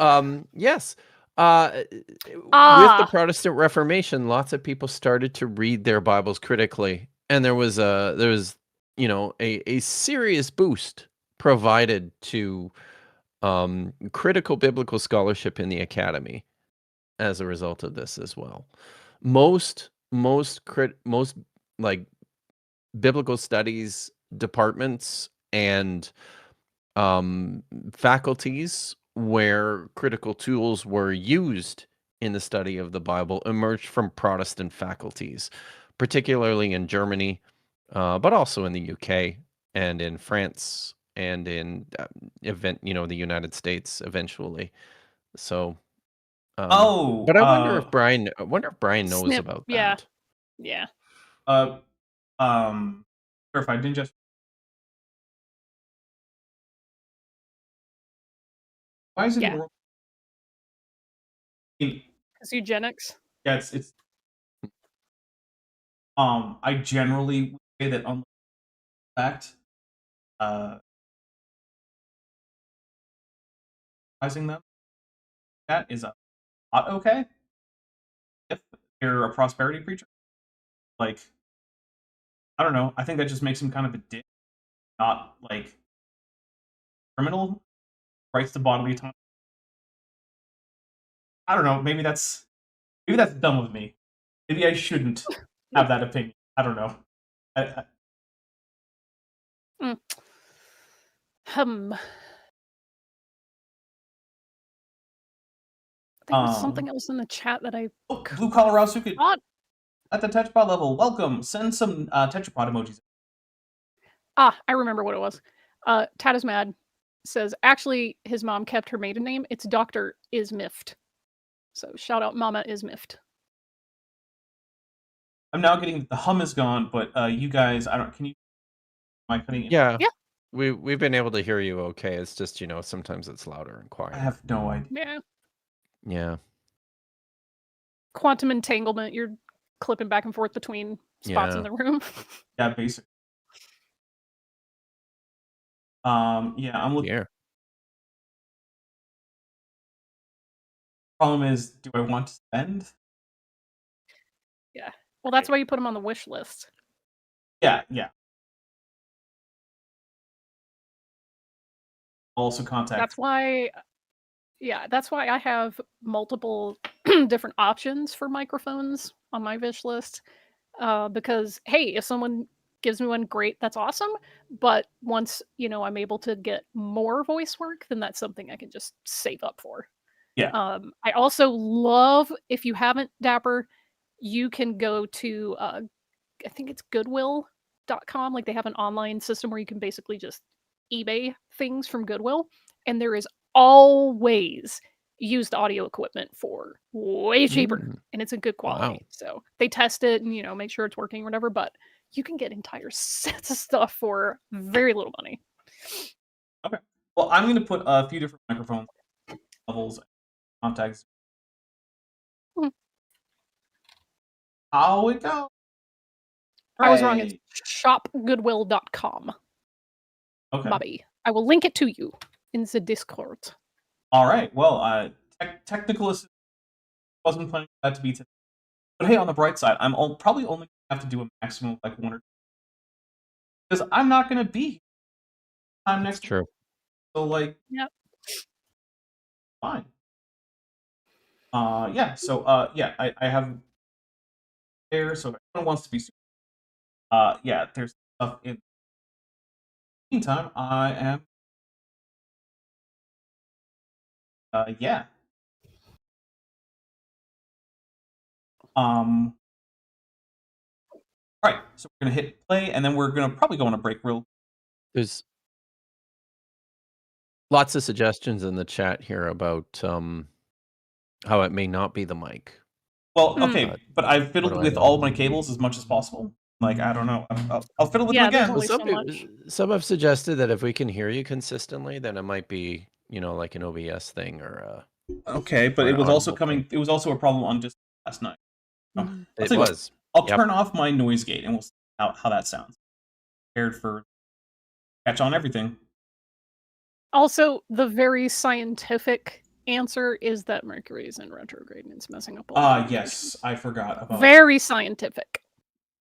yes, with the Ah, Protestant Reformation, lots of people started to read their Bibles critically, and there was a serious boost provided to critical biblical scholarship in the academy as a result of this as well. Most like biblical studies departments and faculties where critical tools were used in the study of the Bible emerged from Protestant faculties, particularly in Germany, but also in the UK and in France and in the United States eventually. So, Oh, but I wonder if Brian knows snip. about Yeah. that. Yeah. uh, Verified. Didn't just why is it in Yeah. the world? I mean, Because eugenics. yeah, it's I generally would say that on fact, uh, advising them that is not okay if you're a prosperity preacher. Like, I don't know. I think that just makes him kind of a dick, not like criminal. Rights to bodily autonomy. I don't know. Maybe that's dumb of me. Maybe I shouldn't have that opinion. I don't know. I, Mm. Hmm. There was something else in the chat that I Blue Collar Rasuke thought. at the tetrapod level. Welcome. Send some tetrapod emojis. Ah, I remember what it was. Tad is mad. Says actually his mom kept her maiden name. It's Dr. Ismift. So shout out Mama Ismift. I'm now getting the hum is gone, but you guys, I don't. Can you? Am I cutting in? Yeah. Yeah. We've been able to hear you okay. It's just, sometimes it's louder and I quieter. have no idea. Yeah. Yeah. Quantum entanglement. You're clipping back and forth between spots in Yeah. the room. Yeah, basic. Yeah, I'm looking. Yeah. Problem is, do I want to spend? Yeah. Well, that's why you put them on the wish list. Yeah. Also contact. That's why. Yeah, that's why I have multiple different options for microphones on my wish list. Because hey, if someone gives me one, great, that's awesome. But once I'm able to get more voice work, then that's something I can just save up for. Yeah. I also love, if you haven't, Dapper, you can go to I think it's goodwill.com. Like they have an online system where you can basically just eBay things from Goodwill, and there is always used audio equipment for way cheaper, and it's a good quality. Wow. So they test it and make sure it's working or whatever, but you can get entire sets of stuff for very little money. Okay. Well, I'm going to put a few different microphone levels, contacts. How it go? I was wrong. Hey. It's shopgoodwill.com. Okay. Bobby, I will link it to you in the Discord. All right. Well, technical assistance wasn't planning for that to be today. But hey, on the bright side, I'm probably only going to have to do a maximum of like 1 or 2. Because I'm not going to be here time next True. week. So, like, Yep. fine. Yeah. So, yeah, I have there. So if anyone wants to be super, yeah, there's stuff in. Meantime, I am. Yeah. All right. So we're gonna hit play, and then we're gonna probably go on a break real. There's lots of suggestions in the chat here about how it may not be the mic. Well, okay, but I've fiddled do I with know? all my cables as much as possible. Like, I don't know. I'll fiddle with them there's again. only Well, so much. some have suggested that if we can hear you consistently, then it might be, like an OBS thing or Okay, but or it an was also audible coming. thing. It was also a problem on just last night. So, I'll It tell you what, was. I'll Yep. turn off my noise gate, and we'll see how that sounds. Prepared for catch on everything. Also, the very scientific answer is that Mercury is in retrograde and it's messing up all the Yes, I forgot about. Very scientific.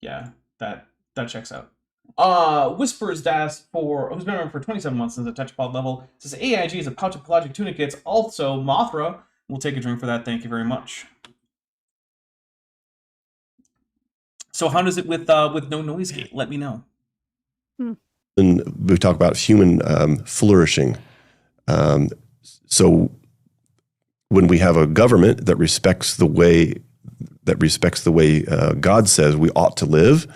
Yeah, that checks out. Whispers Das who's been around for 27 months since the Tetrapod level, says AIG is a pouch of pelagic tunicates. Also, Mothra will take a drink for that. Thank you very much. So how does it with no noise gate? Let me know. And we talk about human flourishing. So when we have a government that respects the way God says we ought to live,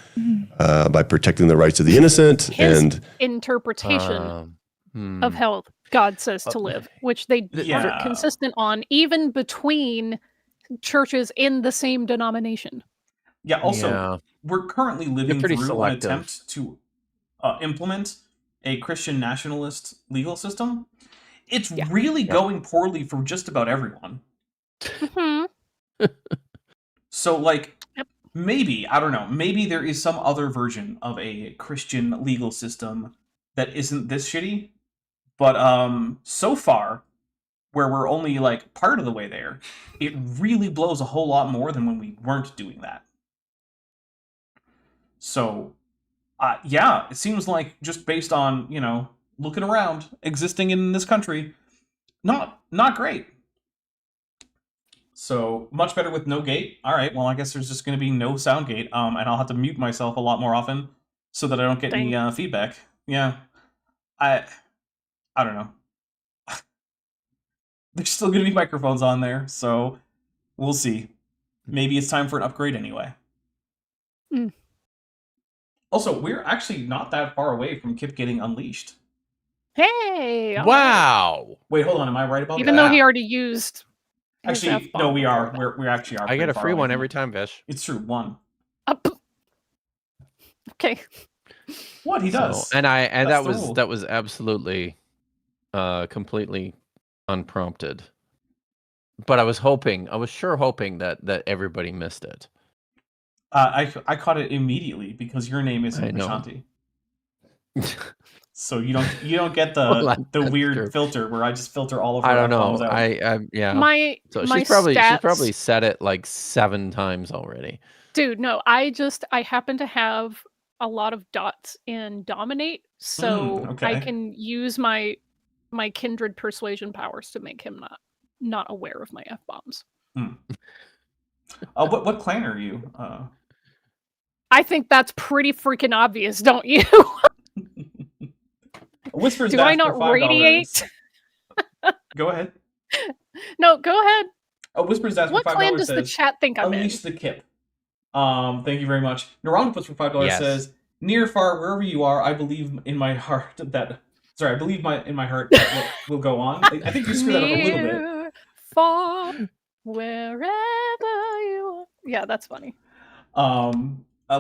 by protecting the rights of the innocent, His and interpretation of how God says to live, which they aren't consistent on, even between churches in the same denomination. Yeah. Also, we're currently living pretty through selective. an attempt to implement a Christian nationalist legal system. It's really going poorly for just about everyone. So, like, maybe, I don't know, maybe there is some other version of a Christian legal system that isn't this shitty. But so far, where we're only, like, part of the way there, it really blows a whole lot more than when we weren't doing that. So, yeah, it seems like just based on, looking around, existing in this country, not great. So, much better with no gate. All right, well, I guess there's just going to be no sound gate, and I'll have to mute myself a lot more often so that I don't get any feedback. Yeah. I don't know. There's still going to be microphones on there, so we'll see. Maybe it's time for an upgrade anyway. Also, we're actually not that far away from Kip getting unleashed. Hey! Wow! Wait, hold on. Am I right about that? Even though he already used... Actually, no, we are. We actually are. I get a free one every time, Vish. It's true, one. Okay. What he does, and that was absolutely, completely unprompted. But I was sure hoping that everybody missed it. I caught it immediately because your name isn't Vishanti. So you don't get the weird filter where I just filter all of. I don't know. Out. Yeah. She's probably said it like 7 times already. Dude, no. I happen to have a lot of dots in Dominate, so I can use my kindred persuasion powers to make him not aware of my F-bombs. What clan are you? I think that's pretty freaking obvious, don't you? Whispers. Do I not radiate? Go ahead. No, go ahead. Whispers asked what for $5 clan does says, the chat think I'm in? Unleash the Kip. Thank you very much. Neuronopus for $5 says, near, far, wherever you are, I believe in my heart that... Sorry, I believe in my heart that will go on. I think you screwed that up a little bit. Near, far, wherever you are. Yeah, that's funny.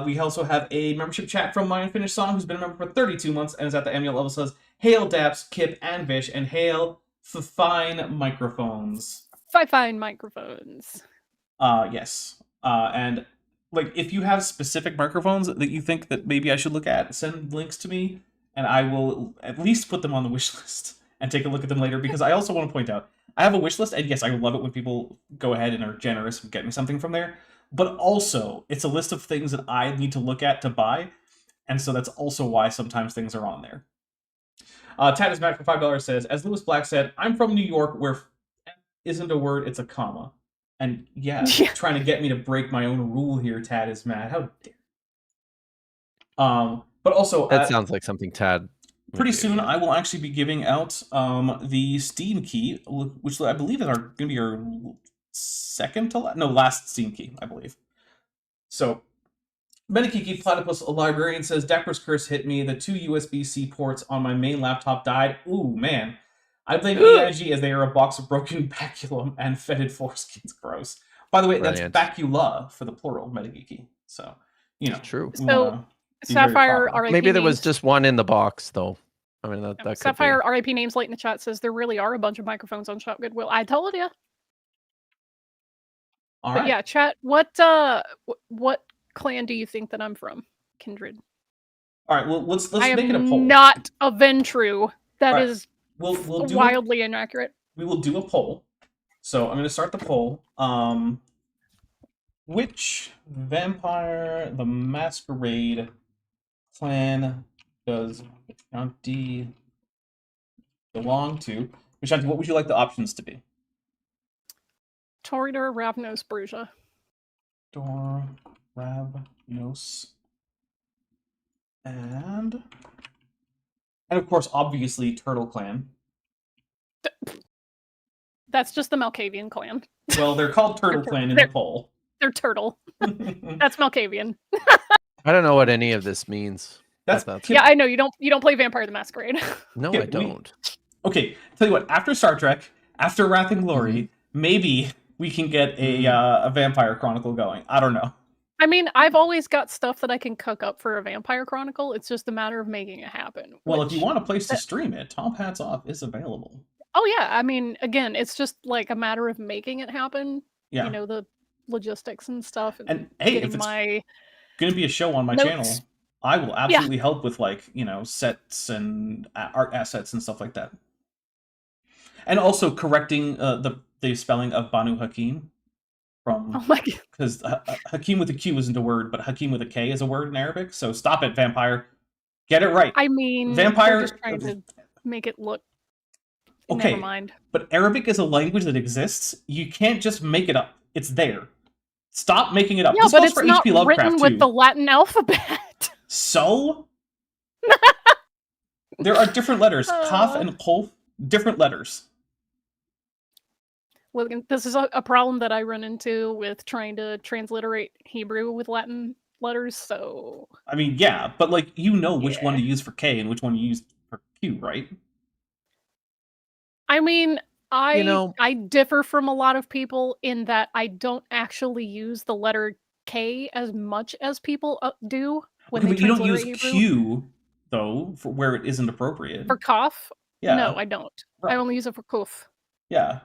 We also have a membership chat from My Unfinished Song, who's been a member for 32 months and is at the annual level, says, hail Daps, Kip, and Vish, and hail fine microphones. Fine microphones. Yes. And like, if you have specific microphones that you think that maybe I should look at, send links to me, and I will at least put them on the wish list and take a look at them later, because I also want to point out, I have a wish list, and yes, I love it when people go ahead and are generous and get me something from there, but also, it's a list of things that I need to look at to buy, and so that's also why sometimes things are on there. Tad is Matt for $5 says, as Lewis Black said, I'm from New York, where F isn't a word, it's a comma. And yeah, trying to get me to break my own rule here, Tad is mad. How dare. But also... That sounds like something Tad... Pretty soon, I will actually be giving out the Steam key, which I believe is going to be our last Steam key, I believe. So, Menikiki Platypus Librarian says, Dapper's curse hit me. The 2 USB-C ports on my main laptop died. Ooh, man. I blame AIG as they are a box of broken baculum and fetid foreskins. Gross. By the way, Brilliant. That's bacula for the plural, Menikiki. So, True. So, Sapphire RIP maybe there was just one in the box, though. I mean, that could Sapphire RIP names late in the chat says there really are a bunch of microphones on Shop Goodwill. I told you. All but right. Yeah, chat. What clan do you think that I'm from? Kindred. All right. Well, let's make it a poll. Not a Ventru. That is we'll do wildly inaccurate. we will do a poll. So I'm going to start the poll. Which Vampire the Masquerade clan does Vishanti belong to? Vishanti, what would you like the options to be? Toreador, Ravnos, Bruja. Dor, Ravnos, and of course, obviously, Turtle Clan. That's just the Malkavian clan. Well, they're called Turtle Clan in the poll. They're turtle. That's Malkavian. I don't know what any of this means. That's Yeah, I know you don't play Vampire the Masquerade. No, Yeah, I don't. Okay, tell you what. After Star Trek, after Wrath and Glory, maybe we can get a Vampire Chronicle going. I don't know. I mean, I've always got stuff that I can cook up for a Vampire Chronicle. It's just a matter of making it happen. Well, if you want a place to stream it, Top Hats Off is available. Oh yeah, I mean, again, it's just like a matter of making it happen. Yeah. You know, the logistics and stuff. And hey, if it's going to be a show on my channel, I will absolutely help with sets and art assets and stuff like that. And also correcting the spelling of Banu Hakim from Oh my god. because Hakim with a Q isn't a word, but Hakim with a K is a word in Arabic. So stop it, Vampire. Get it right. I mean, Vampire. they're just trying to make it look. Okay, Never mind. but Arabic is a language that exists. You can't just make it up. It's there. Stop making it up. Yeah, This but goes it's for not H.P. Lovecraft written too. with the Latin alphabet. So there are different letters. Kaf and Qulf, different letters. Well, this is a problem that I run into with trying to transliterate Hebrew with Latin letters. So I mean, yeah, but which one to use for K and which one to use for Q, right? I mean, I differ from a lot of people in that I don't actually use the letter K as much as people do when they but you don't use transliterate Hebrew. Q though for where it isn't appropriate. For Kaf? Yeah. No, I don't. Right. I only use it for Kuf. Yeah.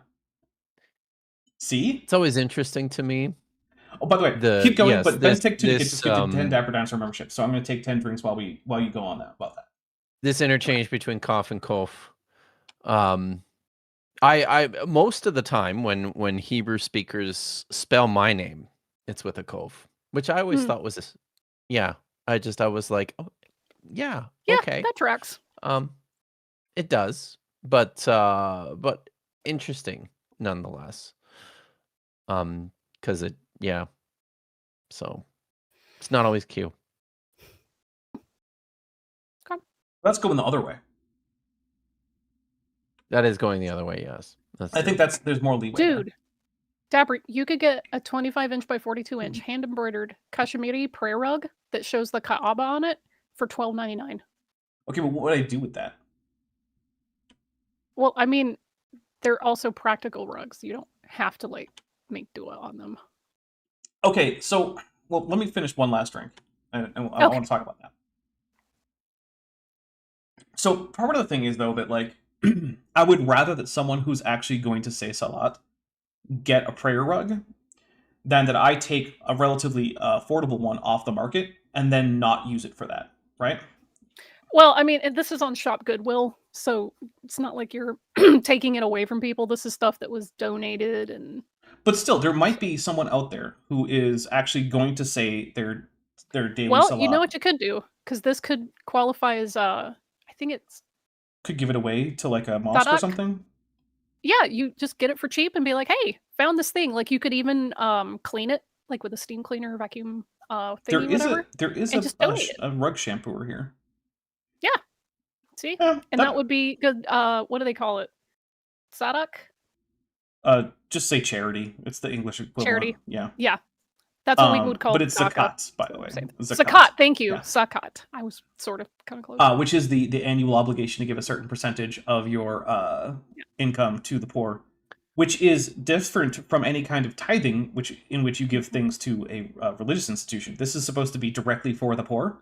See? It's always interesting to me. Oh, by the way, keep going. yes, but Ben this- take 2 to this, get to 10 Dapper Dancer membership. So I'm going to take 10 drinks while you go on about that. This interchange between Kof and Kof. I most of the time when Hebrew speakers spell my name, it's with a Kof, which I always thought was I was like, oh, yeah, okay, that tracks. It does, but interesting nonetheless. Because so it's not always Q. Let's go in the other way. That is going the other way, yes. I think there's more leeway. Dude, Dapper, you could get a 25-inch by 42-inch hand-embroidered Kashmiri prayer rug that shows the Kaaba on it for $12.99. Okay, but what would I do with that? Well, I mean, they're also practical rugs. You don't have to make dua on them. Okay, so let me finish one last drink, and I want to talk about that. So part of the thing is though that I would rather that someone who's actually going to say salat get a prayer rug than that I take a relatively affordable one off the market and then not use it for that, right? Well, I mean, this is on Shop Goodwill, so it's not like you're taking it away from people. This is stuff that was donated and... But still, there might be someone out there who is actually going to say their daily salat. Well, you know what you could do? Because this could qualify as, I think it's... Could give it away to a mosque or something? Yeah, you just get it for cheap and be like, hey, found this thing. You could even clean it, with a steam cleaner, vacuum thingy, whatever. There is a rug shampooer here. Yeah. See? Yeah, and that would be good. What do they call it? Sadak? Just say charity. It's the English equivalent. Charity. Yeah. Yeah. That's what we would call it. But it's zakat, by the way. Zakat, thank you. Yeah. Zakat. I was sort of kind of close. Which is the annual obligation to give a certain percentage of your income to the poor, which is different from any kind of tithing, in which you give things to a religious institution. This is supposed to be directly for the poor.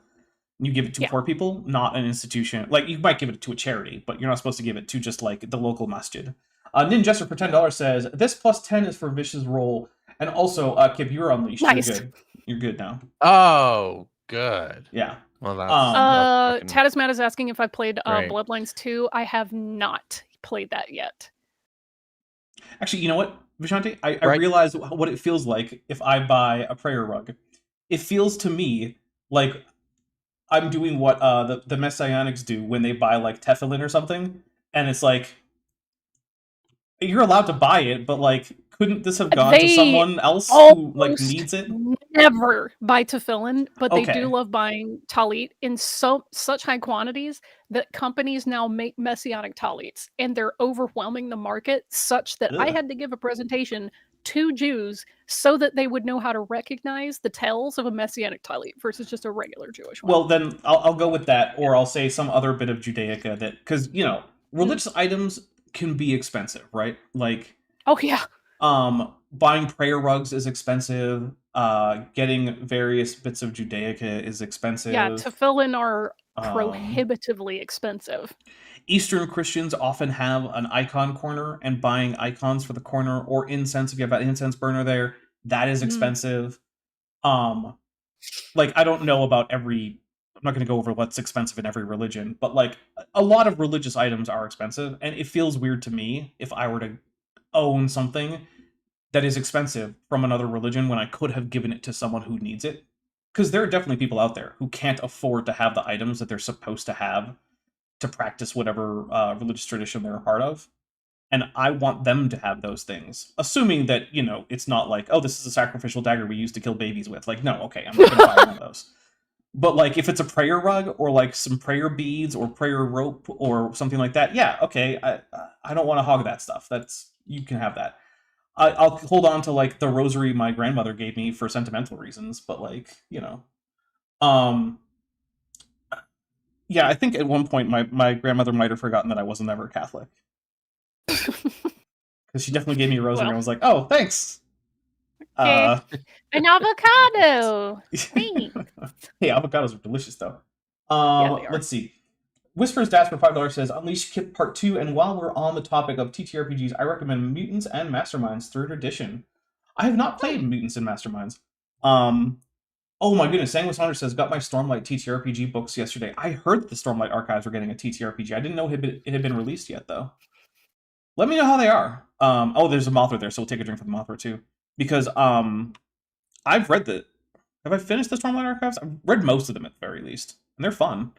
You give it to poor people, not an institution. You might give it to a charity, but you're not supposed to give it to just the local masjid. Ninjester for $10 says, this plus 10 is for Vicious Roll. And also, Kip, you're unleashed. Nice. You're good. You're good now. Oh, good. Yeah. Well, that's, fucking Tadismat is asking if I played great. Bloodlines 2. I have not played that yet. Actually, you know what, Vishanti? I Right. realize what it feels like if I buy a prayer rug. It feels to me like I'm doing what the Messianics do when they buy like tefillin or something, and it's like you're allowed to buy it, but like, couldn't this have gone to They someone else who like almost needs it? never buy tefillin, but they Okay. do love buying talit in such high quantities that companies now make messianic talits, and they're overwhelming the market such that I Ugh. had to give a presentation to Jews so that they would know how to recognize the tells of a messianic talit versus just a regular Jewish one. Well, then I'll go with that, or I'll say some other bit of Judaica that, because religious items can be expensive, right? Like, oh yeah, buying prayer rugs is expensive. Getting various bits of Judaica is expensive. yeah, tefillin are Um, prohibitively expensive. Eastern Christians often have an icon corner, and buying icons for the corner or incense, if you have an incense burner there, that is expensive. Like, I don't know about I'm not going to go over what's expensive in every religion, but like a lot of religious items are expensive, and it feels weird to me if I were to own something that is expensive from another religion when I could have given it to someone who needs it. Because there are definitely people out there who can't afford to have the items that they're supposed to have to practice whatever religious tradition they're a part of. And I want them to have those things, assuming that, it's not like, oh, this is a sacrificial dagger we used to kill babies with. Like, no, okay, I'm not going to buy one of those. But like, if it's a prayer rug or like some prayer beads or prayer rope or something like that, yeah, okay, I don't want to hog that stuff. You can have that. I'll hold on to like the rosary my grandmother gave me for sentimental reasons, but like, yeah, I think at one point my grandmother might have forgotten that I wasn't ever Catholic. Because she definitely gave me a rosary and I was like, oh, thanks. An avocado. Thanks. Hey, avocados are delicious though. They are. Let's see. Whispers Dash for $5 says, Unleash Kip Part 2, and while we're on the topic of TTRPGs, I recommend Mutants and Masterminds 3rd Edition. I have not played Mutants and Masterminds. Oh my goodness, Sanguis Hunter says, got my Stormlight TTRPG books yesterday. I heard that the Stormlight Archives were getting a TTRPG. I didn't know it had been released yet, though. Let me know how they are. Oh, there's a Mothra there, so we'll take a drink for the Mothra, too. Because, I've read have I finished the Stormlight Archives? I've read most of them, at the very least. And they're fun.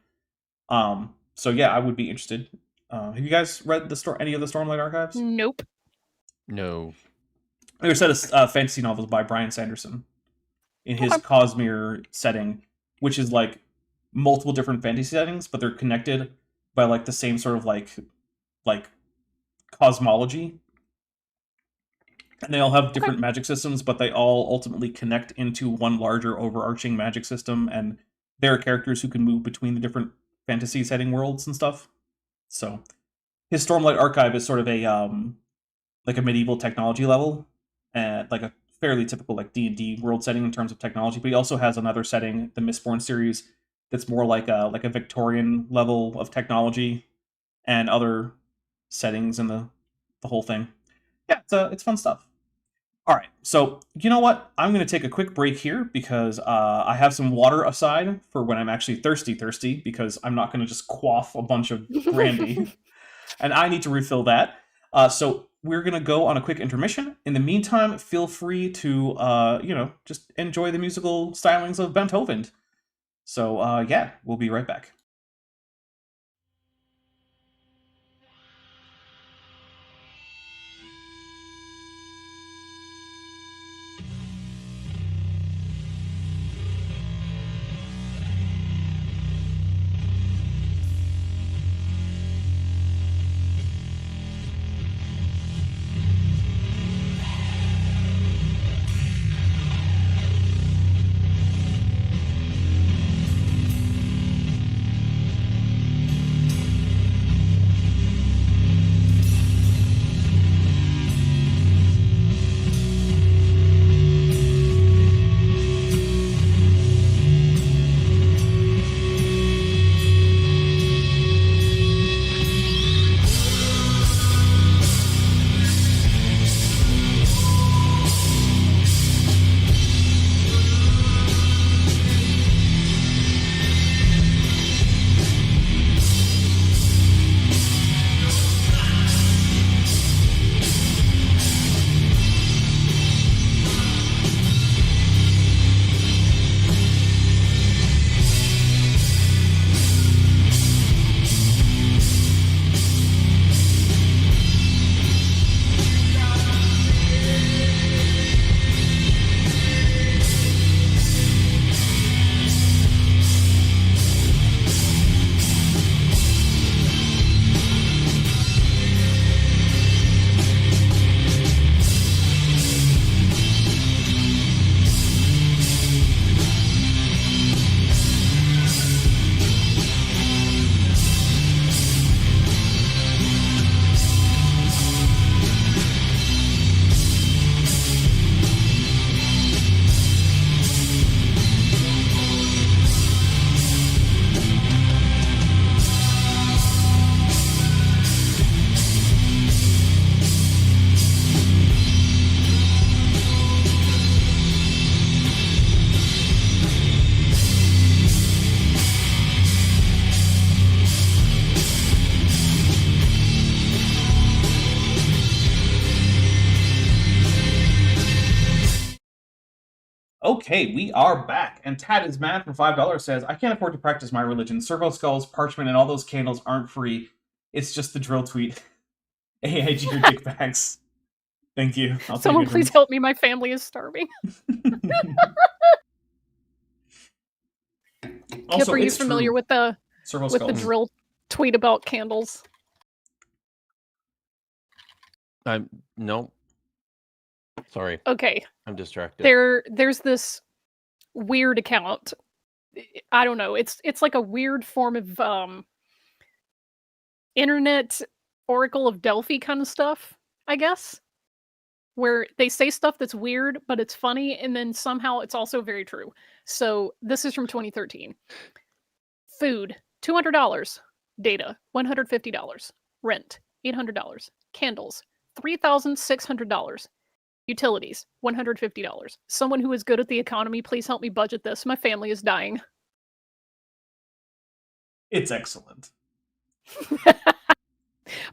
So yeah, I would be interested. Have you guys read any of the Stormlight Archives? Nope. No. They're a set of fantasy novels by Brian Sanderson in his Cosmere setting, which is like multiple different fantasy settings, but they're connected by like the same sort of like cosmology. And they all have different magic systems, but they all ultimately connect into one larger overarching magic system, and there are characters who can move between the different fantasy setting worlds and stuff. So his Stormlight Archive is sort of a medieval technology level, and like a fairly typical like D&D world setting in terms of technology, but he also has another setting, the Mistborn series, that's more like a Victorian level of technology and other settings in the whole thing. Yeah, it's fun stuff. All right, so you know what? I'm going to take a quick break here because I have some water aside for when I'm actually thirsty, because I'm not going to just quaff a bunch of brandy, and I need to refill that. So we're going to go on a quick intermission. In the meantime, feel free to, just enjoy the musical stylings of Beethoven. So, yeah, we'll be right back. Okay, we are back. And Tad is Mad from $5 says, I can't afford to practice my religion. Servo skulls, parchment, and all those candles aren't free. It's just the drill tweet. AIG your dick bags. Thank you. I'll Someone take it. please help me. My family is starving. Also, Kip, are you it's familiar true. with the Servo with the skulls. drill tweet about candles? No. Sorry, Okay, I'm distracted. there's this weird account. I don't know. It's like a weird form of internet Oracle of Delphi kind of stuff, I guess, where they say stuff that's weird, but it's funny, and then somehow it's also very true. So this is from 2013. Food, $200. Data, $150. Rent, $800. Candles, $3,600. Utilities, $150. Someone who is good at the economy, please help me budget this. My family is dying. It's excellent.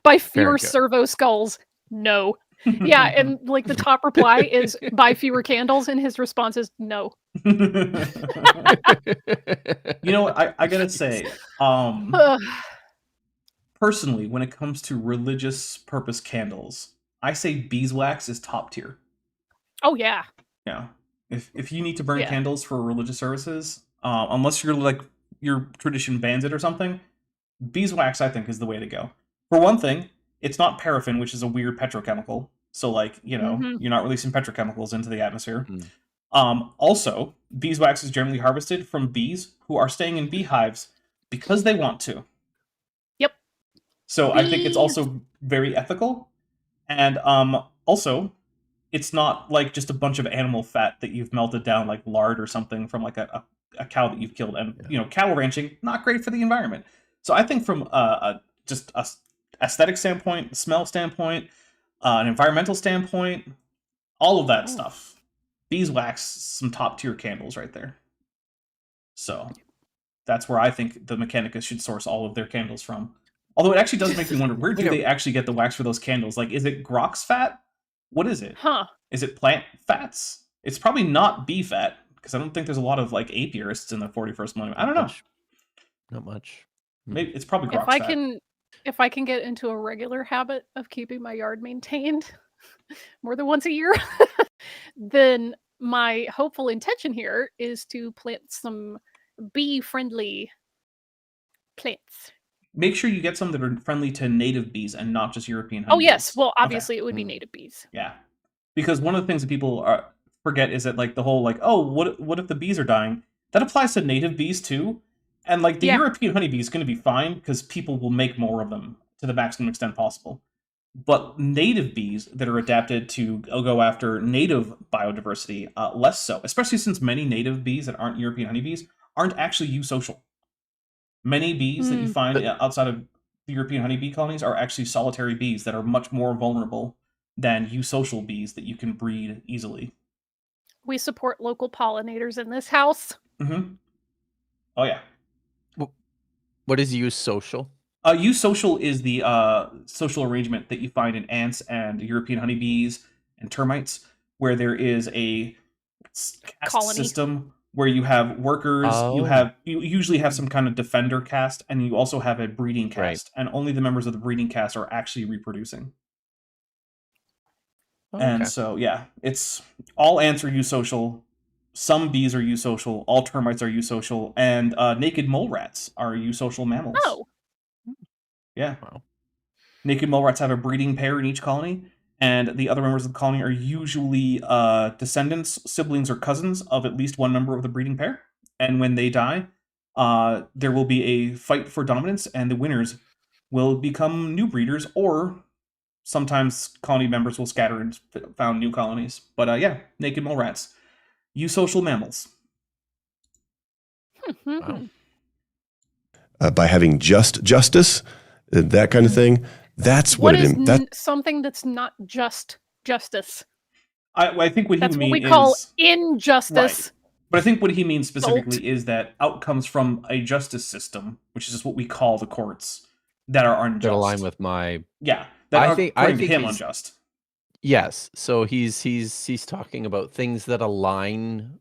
Buy Very fewer good. servo skulls. No. Yeah, and like the top reply is buy fewer candles, and his response is no. You know what? I gotta say, Ugh. personally, when it comes to religious purpose candles, I say beeswax is top tier. Oh yeah. Yeah. If you need to burn Yeah. candles for religious services, unless you're like your tradition bans it or something, beeswax I think is the way to go. For one thing, it's not paraffin, which is a weird petrochemical. So like, you know, Mhm. you're not releasing petrochemicals into the atmosphere. Mm. Also, beeswax is generally harvested from bees who are staying in beehives because they want to. Yep. So I think it's Bees. also very ethical. And also, it's not like just a bunch of animal fat that you've melted down like lard or something from like a cow that you've killed. And you know, cattle ranching, not great for the environment. So I think from just a aesthetic standpoint, smell standpoint, an environmental standpoint, all of that stuff, beeswax, some top tier candles right there. So that's where I think the Mechanicus should source all of their candles from. Although it actually does make me wonder, where do they actually get the wax for those candles? Like, is it Grox fat? What is it? Huh. Is it plant fats? It's probably not bee fat, because I don't think there's a lot of like apiarists in the 41st millennium. I don't know. Not much. Maybe it's probably If Grox I fat. if I can get into a regular habit of keeping my yard maintained more than once a year, then my hopeful intention here is to plant some bee-friendly plants. Make sure you get some that are friendly to native bees and not just European Oh honeybees. yes, well Okay. obviously it would be Mm. native bees. Yeah, because one of the things that people forget is that like the whole like, oh, what if the bees are dying? That applies to native bees too, and like the Yeah. European honeybee is going to be fine because people will make more of them to the maximum extent possible. But native bees that are adapted to go after native biodiversity, less so, especially since many native bees that aren't European honeybees aren't actually eusocial. Many bees that you find outside of the European honeybee colonies are actually solitary bees that are much more vulnerable than eusocial bees that you can breed easily. We support local pollinators in this house. Mm-hmm. Oh yeah. What is use social? Eusocial is the social arrangement that you find in ants and European honeybees and termites, where there is a caste Colony. system where you have workers, you usually have some kind of defender caste, and you also have a breeding caste, and only the members of the breeding caste are actually reproducing. And so, yeah, it's all ants are eusocial, some bees are eusocial, all termites are eusocial, and naked mole rats are eusocial mammals. Oh. Yeah. Wow. Naked mole rats have a breeding pair in each colony, and the other members of the colony are usually descendants, siblings, or cousins of at least one member of the breeding pair. And when they die, there will be a fight for dominance, and the winners will become new breeders, or sometimes colony members will scatter and found new colonies. But yeah, naked mole rats, eusocial mammals. Wow. By having justice, that kind of thing. That's what is it. That something that's not just justice. I think what That's he what we means call is injustice. Right. But I think what he means specifically is that outcomes from a justice system, which is just what we call the courts, that are unjust. That align with my. Yeah, that I are, think according to him, he's- unjust. Yes. So he's talking about things that align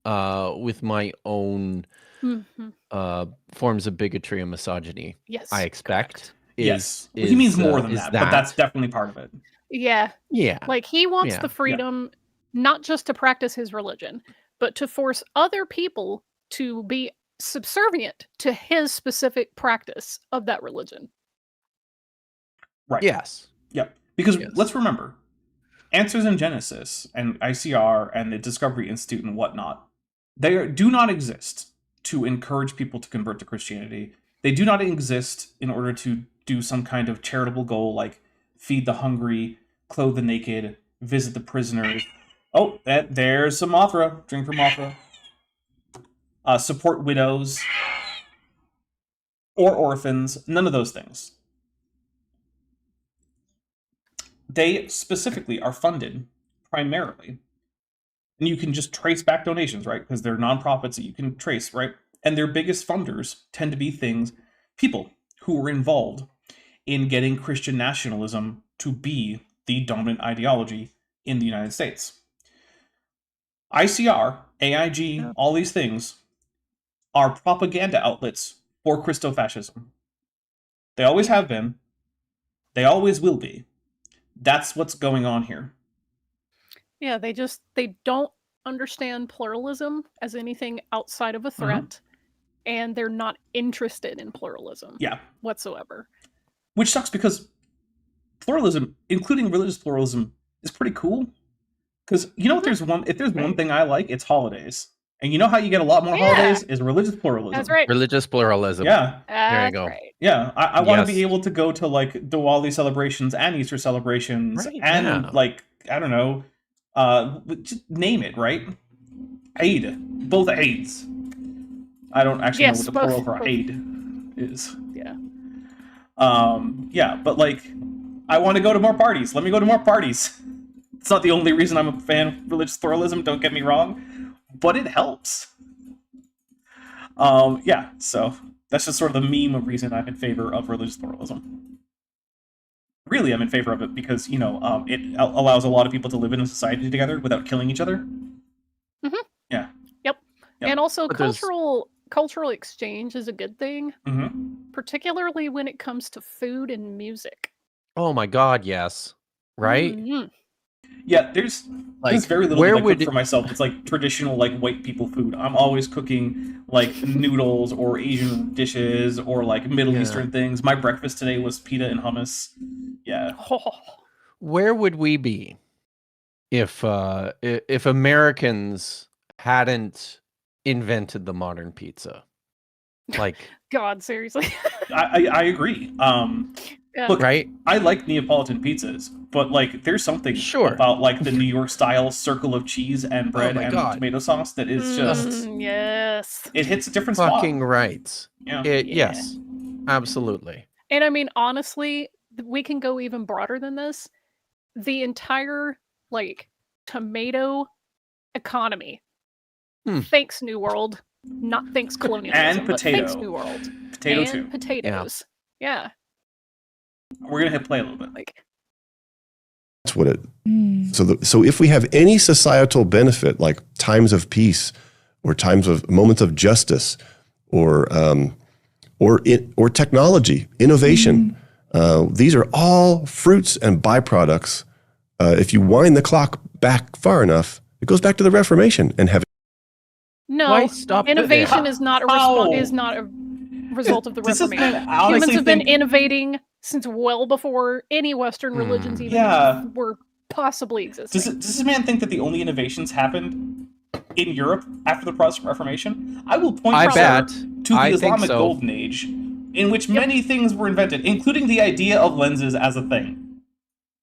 with my own Mhm. forms of bigotry and misogyny. Yes. I expect. correct. Yes, he means more than that, but that's definitely part of it. Yeah. yeah. Like he wants Yeah. the freedom not just to practice his religion, but to force other people to be subservient to his specific practice of that religion. Right. Yes. Yep. Because Yes. let's remember, Answers in Genesis and ICR and the Discovery Institute and whatnot, do not exist to encourage people to convert to Christianity. They do not exist in order to do some kind of charitable goal like feed the hungry, clothe the naked, visit the prisoners. Oh, there's some Mothra. Drink from Mothra. Support widows or orphans. None of those things. They specifically are funded primarily, and you can just trace back donations, right? Because they're nonprofits that you can trace, right? And their biggest funders tend to be people who were involved in getting Christian nationalism to be the dominant ideology in the United States. ICR, AIG, all these things are propaganda outlets for Christofascism. They always have been. They always will be. That's what's going on here. Yeah, they don't understand pluralism as anything outside of a threat, and they're not interested in pluralism whatsoever. Which sucks because pluralism, including religious pluralism, is pretty cool. Because you know if there's one thing I like, it's holidays. And you know how you get a lot more holidays is religious pluralism. That's right. Religious pluralism. Yeah. There you go. Right. Yeah. I want to be able to go to like Diwali celebrations and Easter celebrations and like, I don't know, just name it, right? Eid. Both Eids. I don't actually know what the plural for Eid is. Yeah. Yeah, but like, I want to go to more parties. Let me go to more parties. It's not the only reason I'm a fan of religious pluralism, don't get me wrong, but it helps. Yeah, so that's just sort of the meme reason I'm in favor of religious pluralism. Really, I'm in favor of it because, it allows a lot of people to live in a society together without killing each other. Mm-hmm. Yeah. Yep. And also cultural exchange is a good thing, particularly when it comes to food and music. Oh my God, yes. Right? Mm-hmm. Yeah, there's very little that I cook for myself. It's like traditional like white people food. I'm always cooking like noodles or Asian dishes or like Middle Eastern things. My breakfast today was pita and hummus. Yeah. Where would we be if Americans hadn't invented the modern pizza? Like, God, seriously. I agree. Look, right? I like Neapolitan pizzas, but like there's something about like the New York style circle of cheese and bread and tomato sauce that is just it hits a different spot. Fucking right. Yeah. Yes. Absolutely. And I mean, honestly, we can go even broader than this. The entire like tomato economy. Thanks, New World. Not thanks colonialism, and potato. But thanks, New World. Potato and too. Potatoes. Yeah. We're gonna hit play a little bit. That's what it. So if we have any societal benefit, like times of peace, or moments of justice, or technology, innovation, these are all fruits and byproducts. If you wind the clock back far enough, it goes back to the Reformation and having. No, innovation is not a result of the Reformation. Humans have been innovating since well before any Western religions even were possibly existing. Does this man think that the only innovations happened in Europe after the Protestant Reformation? I will point to the Islamic Golden Age, in which many things were invented, including the idea of lenses as a thing.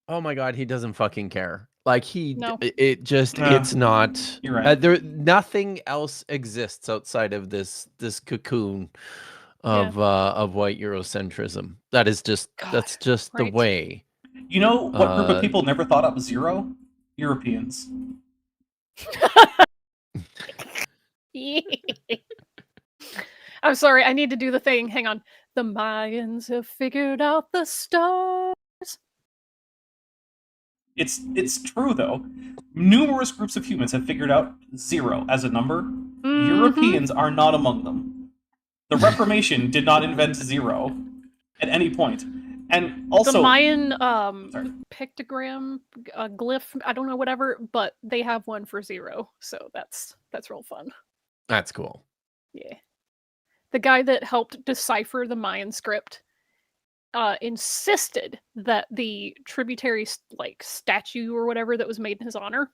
Oh my God, he doesn't fucking care. Like it's not. You're right. Nothing else exists outside of this cocoon of white Eurocentrism. That's just the way. You know what group of people never thought up zero? Europeans. I'm sorry, I need to do the thing. Hang on. The Mayans have figured out the stars. It's true though. Numerous groups of humans have figured out 0 as a number. Mhm. Europeans are not among them. The Reformation did not invent 0 at any point. And also the Mayan Sorry. pictogram glyph, I don't know, whatever, but they have one for 0, so that's real fun. That's cool. Yeah. The guy that helped decipher the Mayan script insisted that the tributary statue or whatever that was made in his honor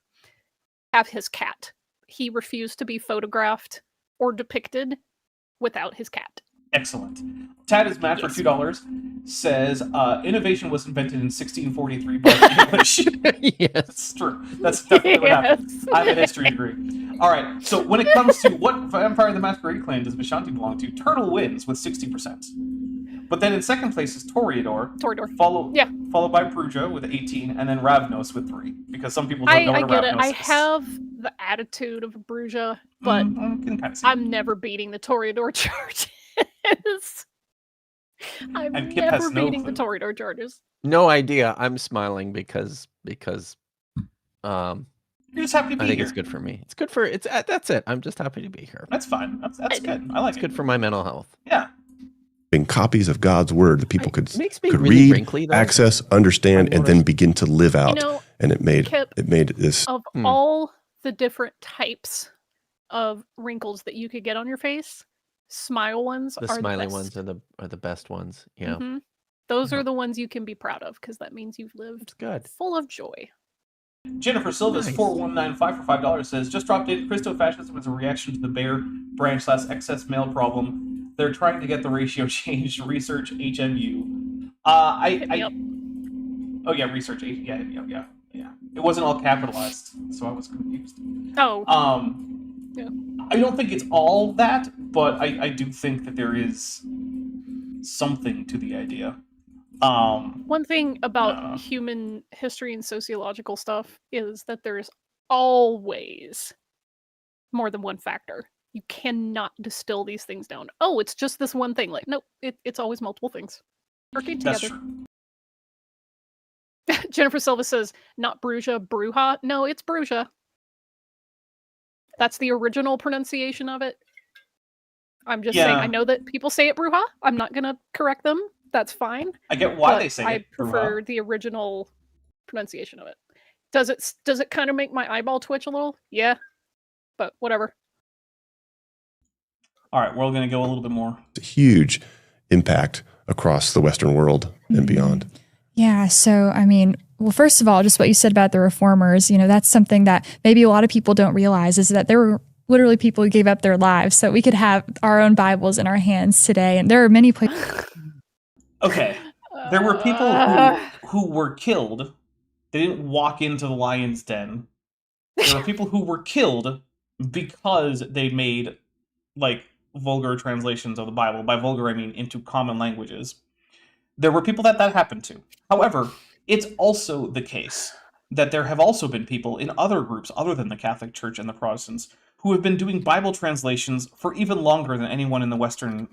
have his cat. He refused to be photographed or depicted without his cat. Excellent. Tad is mad for Yes. $2. Says innovation was invented in 1643 by the English. Yes. That's true. That's definitely what happened. Yes. I have a history degree. All right. So when it comes to what Vampire the Masquerade clan does Vishanti belong to, Turtle wins with 60%. But then in second place is Toreador, Yeah. followed by Bruja with 18, and then Ravnos with 3. Because some people don't know I what a get it. Ravnos I is. have the attitude of a Bruja, but I can kind of see. I'm never beating the Toreador charges. I'm And Kip has never no beating the clue. Toreador charges. No idea. I'm smiling because You're just happy to be I think here. it's good for me. It's good for that's it. I'm just happy to be here. That's fine. That's good. I like It's it. good for my mental health. Yeah. In copies of God's word that people could It makes me could really read, wrinkly, though. access, understand, I and wanna- then begin to live out. You know, And it made Kip, this. of Hmm. all the different types of wrinkles that you could get on your face, smile ones The are smiley the best. ones are the best ones. Yeah. Mhm. Those Yeah. are the ones you can be proud of because that means you've lived It's good. full of joy. Jennifer Silva's Nice. 4195 for $5 says, just dropped in. Christo-fascism is a reaction to the bear branch / excess male problem. They're trying to get the ratio changed. Research HMU. Hit me up. Oh yeah, research yeah. It wasn't all capitalized, so I was confused. Oh, Yeah. I don't think it's all that, but I do think that there is something to the idea. one thing about uh, human history and sociological stuff is that there's always more than one factor. You cannot distill these things down. Oh, it's just this one thing. Like, nope, it's always multiple things working that's together. true. Jennifer Silva says, not Bruja, Bruja. No, it's Bruja. That's the original pronunciation of it. I'm just saying, I Yeah. know that people say it Bruja. I'm not going to correct them. That's fine. I get why but they say I it. prefer the original pronunciation of it. Does it kind of make my eyeball twitch a little? Yeah. But whatever. All right, we're all going to go a little bit more. A huge impact across the Western world and beyond. Yeah. So, I mean, well, first of all, just what you said about the reformers, that's something that maybe a lot of people don't realize is that there were literally people who gave up their lives so we could have our own Bibles in our hands today. And there are many places. Okay, there were people who were killed. They didn't walk into the lion's den. There were people who were killed because they made, vulgar translations of the Bible. By vulgar, I mean into common languages. There were people that happened to. However, it's also the case that there have also been people in other groups other than the Catholic Church and the Protestants who have been doing Bible translations for even longer than anyone in the Western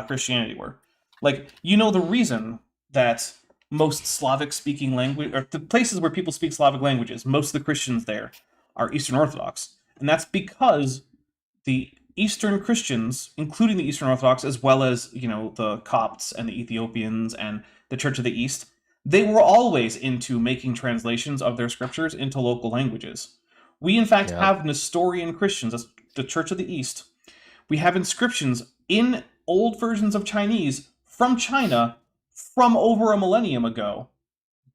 Christianity were. The reason that most Slavic-speaking language, or the places where people speak Slavic languages, most of the Christians there are Eastern Orthodox. And that's because the Eastern Christians, including the Eastern Orthodox, as well as, the Copts and the Ethiopians and the Church of the East, they were always into making translations of their scriptures into local languages. We, in fact, have Nestorian Christians, that's the Church of the East. We have inscriptions in old versions of Chinese from China from over a millennium ago,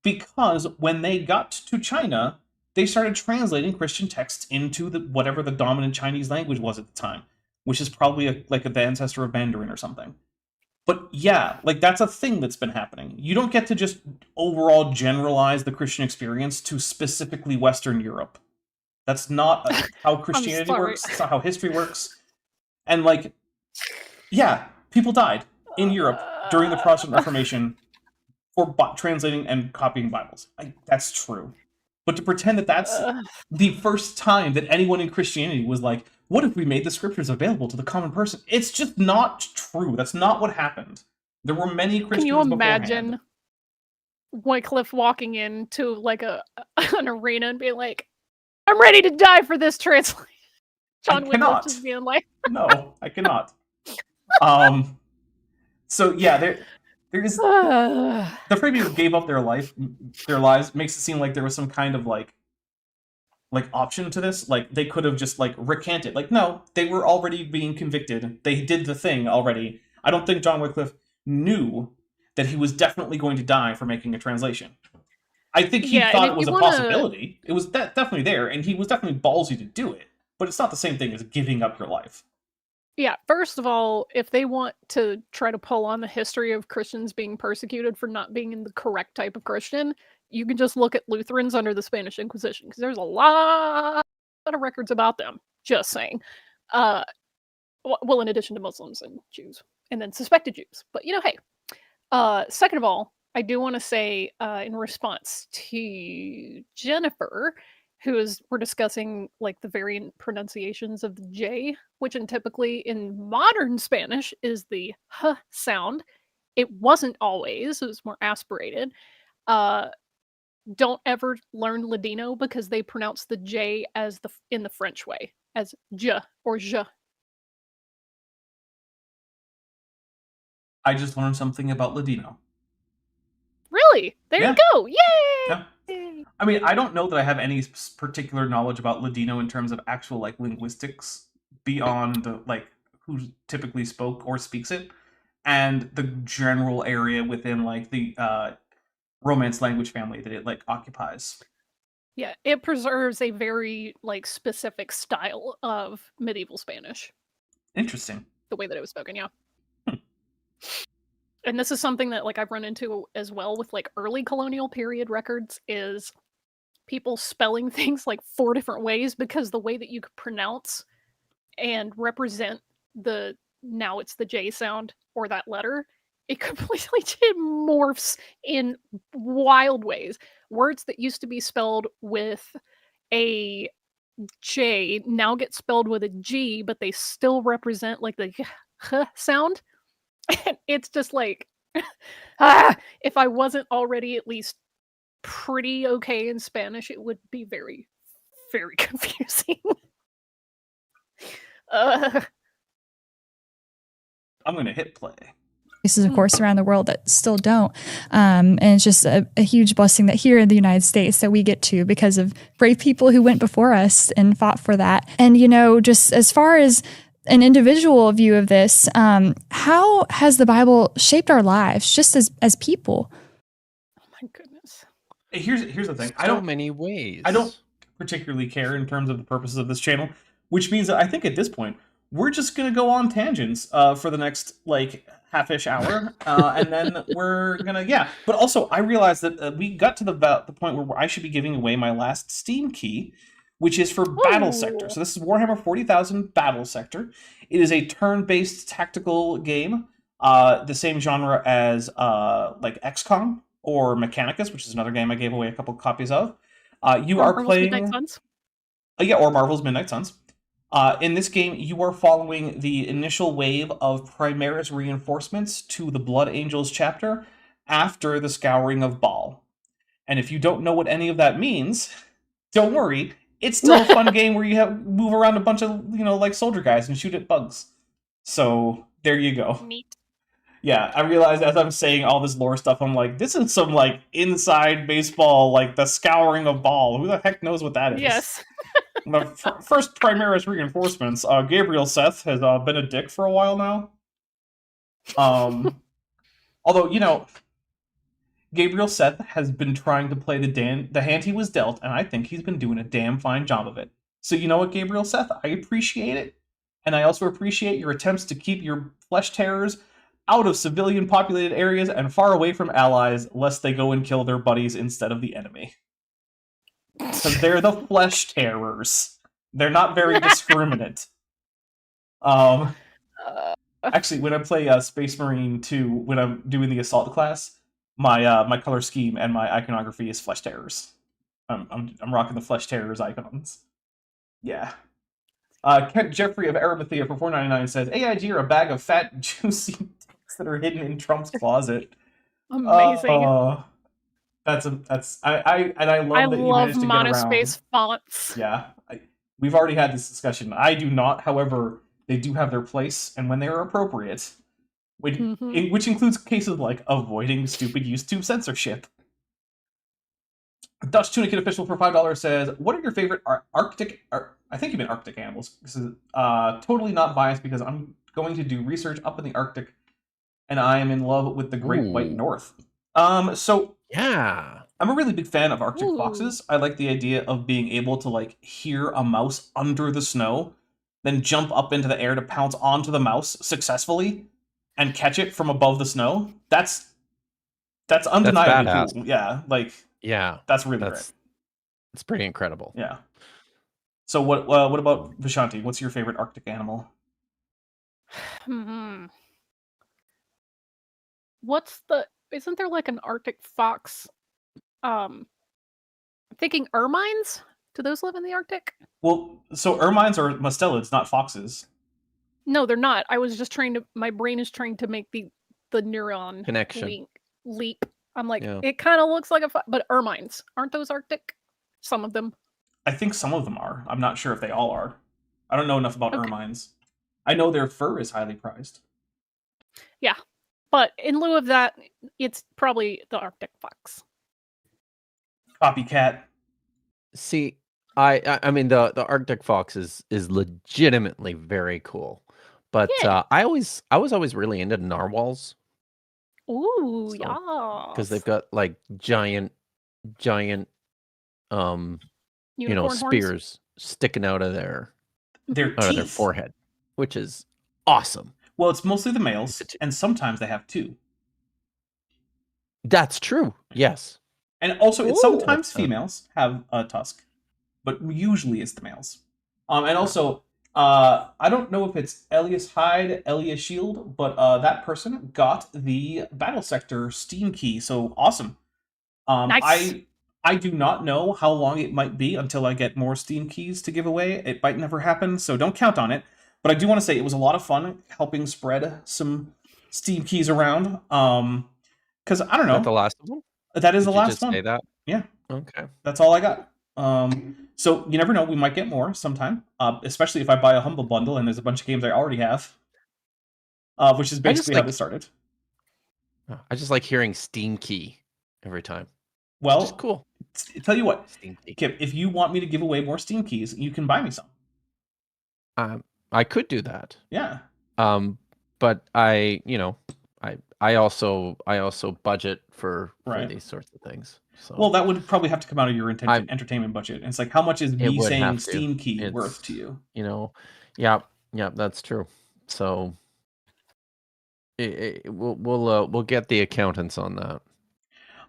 because when they got to China, they started translating Christian texts into whatever the dominant Chinese language was at the time, which is probably the ancestor of Mandarin or something. But yeah, that's a thing that's been happening. You don't get to just overall generalize the Christian experience to specifically Western Europe. That's not how Christianity works. That's not how history works. And people died in Europe during the Protestant Reformation for translating and copying Bibles. That's true. But to pretend that that's the first time that anyone in Christianity was like, what if we made the scriptures available to the common person? It's just not true. That's not what happened. There were many Christians Can you imagine Wycliffe walking into like an arena and being like, "I'm ready to die for this translation." John Wycliffe cannot. just being like, No, I cannot. So yeah, there is the Freebies gave up their lives makes it seem like there was some kind of like option to this. Like they could have just like recanted. Like no, they were already being convicted. They did the thing already. I don't think John Wycliffe knew that he was definitely going to die for making a translation. I think he thought it was a possibility. It was definitely there, and he was definitely ballsy to do it. But it's not the same thing as giving up your life. Yeah, first of all, if they want to try to pull on the history of Christians being persecuted for not being in the correct type of Christian, you can just look at Lutherans under the Spanish Inquisition, because there's a lot of records about them. Just saying. Well, in addition to Muslims and Jews, and then suspected Jews. But, hey. Second of all, I do want to say, in response to Jennifer, we're discussing like the variant pronunciations of the J, which typically in modern Spanish is the h sound. It wasn't always; it was more aspirated. Don't ever learn Ladino because they pronounce the J as in the French way, as j or je. I just learned something about Ladino. Really? There you go! Yay! Yeah. I mean, I don't know that I have any particular knowledge about Ladino in terms of actual like linguistics beyond like who typically spoke or speaks it, and the general area within like the Romance language family that it like occupies. Yeah, it preserves a very like specific style of medieval Spanish. Interesting. The way that it was spoken, yeah. And this is something that like I've run into as well with like early colonial period records is people spelling things like 4 different ways because the way that you could pronounce and represent now it's the J sound or that letter, it completely morphs in wild ways. Words that used to be spelled with a J now get spelled with a G, but they still represent like the h sound. And it's just like, if I wasn't already at least pretty okay in Spanish, it would be very, very confusing. I'm going to hit play. Places, of course, around the world that still don't. And it's just a huge blessing that here in the United States that we get to because of brave people who went before us and fought for that. And, just as far as an individual view of this, how has the Bible shaped our lives just as people? Oh my goodness. Here's the thing. Many ways. I don't particularly care in terms of the purposes of this channel, which means that I think at this point we're just gonna go on tangents for the next like half-ish hour, and then we're gonna But also, I realized that we got to the point where I should be giving away my last Steam key, which is for Battle Sector. So this is Warhammer 40,000 Battle Sector. It is a turn-based tactical game, the same genre as like XCOM or Mechanicus, which is another game I gave away a couple copies of. You are playing Midnight Suns? or Marvel's Midnight Suns. In this game, you are following the initial wave of Primaris reinforcements to the Blood Angels chapter after the Scouring of Baal. And if you don't know what any of that means, don't worry. It's still a fun game where you move around a bunch of, like soldier guys and shoot at bugs. So, there you go. Neat. Yeah, I realized as I'm saying all this lore stuff, I'm like, this is some, like, inside baseball, like, the Scouring of Baal. Who the heck knows what that is? Yes. The first Primaris reinforcements, Gabriel Seth has been a dick for a while now. Although, Gabriel Seth has been trying to play the hand he was dealt, and I think he's been doing a damn fine job of it. So you know what, Gabriel Seth? I appreciate it, and I also appreciate your attempts to keep your flesh terrors out of civilian-populated areas and far away from allies, lest they go and kill their buddies instead of the enemy. Because they're the flesh terrors. They're not very discriminate. Actually, when I play Space Marine 2, when I'm doing the assault class, my color scheme and my iconography is flesh terrors. I'm rocking the flesh terrors icons. Yeah. Kent Jeffrey of Arimathea for $4.99 says AIG are a bag of fat, juicy dicks that are hidden in Trump's closet. Amazing. That's I love I that you love managed to get around. monospace fonts. Yeah, we've already had this discussion. I do not, however, they do have their place, and when they are appropriate, which, Mhm. which includes cases like avoiding stupid YouTube censorship. Dutch Tunicate official for $5 says, "What are your favorite Arctic? I think you meant Arctic animals. This is totally not biased because I'm going to do research up in the Arctic, and I am in love with the Great White Ooh. North." So Yeah. I'm a really big fan of Arctic Ooh. foxes. I like the idea of being able to like hear a mouse under the snow, then jump up into the air to pounce onto the mouse successfully and catch it from above the snow. That's undeniably badass. cool. Yeah, like Yeah. that's really great. It's pretty incredible. Yeah. So what about Vishanti? What's your favorite Arctic animal? Hmm. Isn't there like an Arctic fox? I'm thinking ermines? Do those live in the Arctic? Well, so ermines are mustelids, not foxes. No, they're not. I was just my brain is trying to make the neuron Connection. leap. I'm like, Yeah. it kind of looks like but ermines. Aren't those Arctic? Some of them. I think some of them are. I'm not sure if they all are. I don't know enough about Okay. ermines. I know their fur is highly prized. Yeah. But in lieu of that, it's probably the Arctic fox. Copycat. See, I mean the Arctic fox is legitimately very cool, but Yeah. I was always really into narwhals Ooh, So, yeah. because they've got like giant unicorn horns. spears sticking out of their Their teeth. forehead, which is awesome. Well, it's mostly the males, and sometimes they have two. That's true. Yes. And also, it's Ooh. sometimes females have a tusk, but usually it's the males. And also, I don't know if it's Elias Hyde, Elias Shield, but that person got the Battle Sector Steam key, so awesome. Nice. I do not know how long it might be until I get more Steam keys to give away. It might never happen, so don't count on it. But I do want to say it was a lot of fun helping spread some Steam keys around. Because I don't Is that the know, last of them? that is Did the you last just one. say that? Yeah, Okay. that's all I got. So you never know, we might get more sometime. Especially if I buy a Humble Bundle and there's a bunch of games I already have. Which is basically how this started. I just like hearing Steam key every time. Well, Just cool. Tell you what, Steam key. Kip, if you want me to give away more Steam keys, you can buy me some. I could do that. Yeah. But I also budget for Right. these sorts of things. So Well, that would probably have to come out of your entertainment budget. And it's like, how much is me would saying have to. Steam key It's- worth to you? yeah, that's true. So we'll get the accountants on that.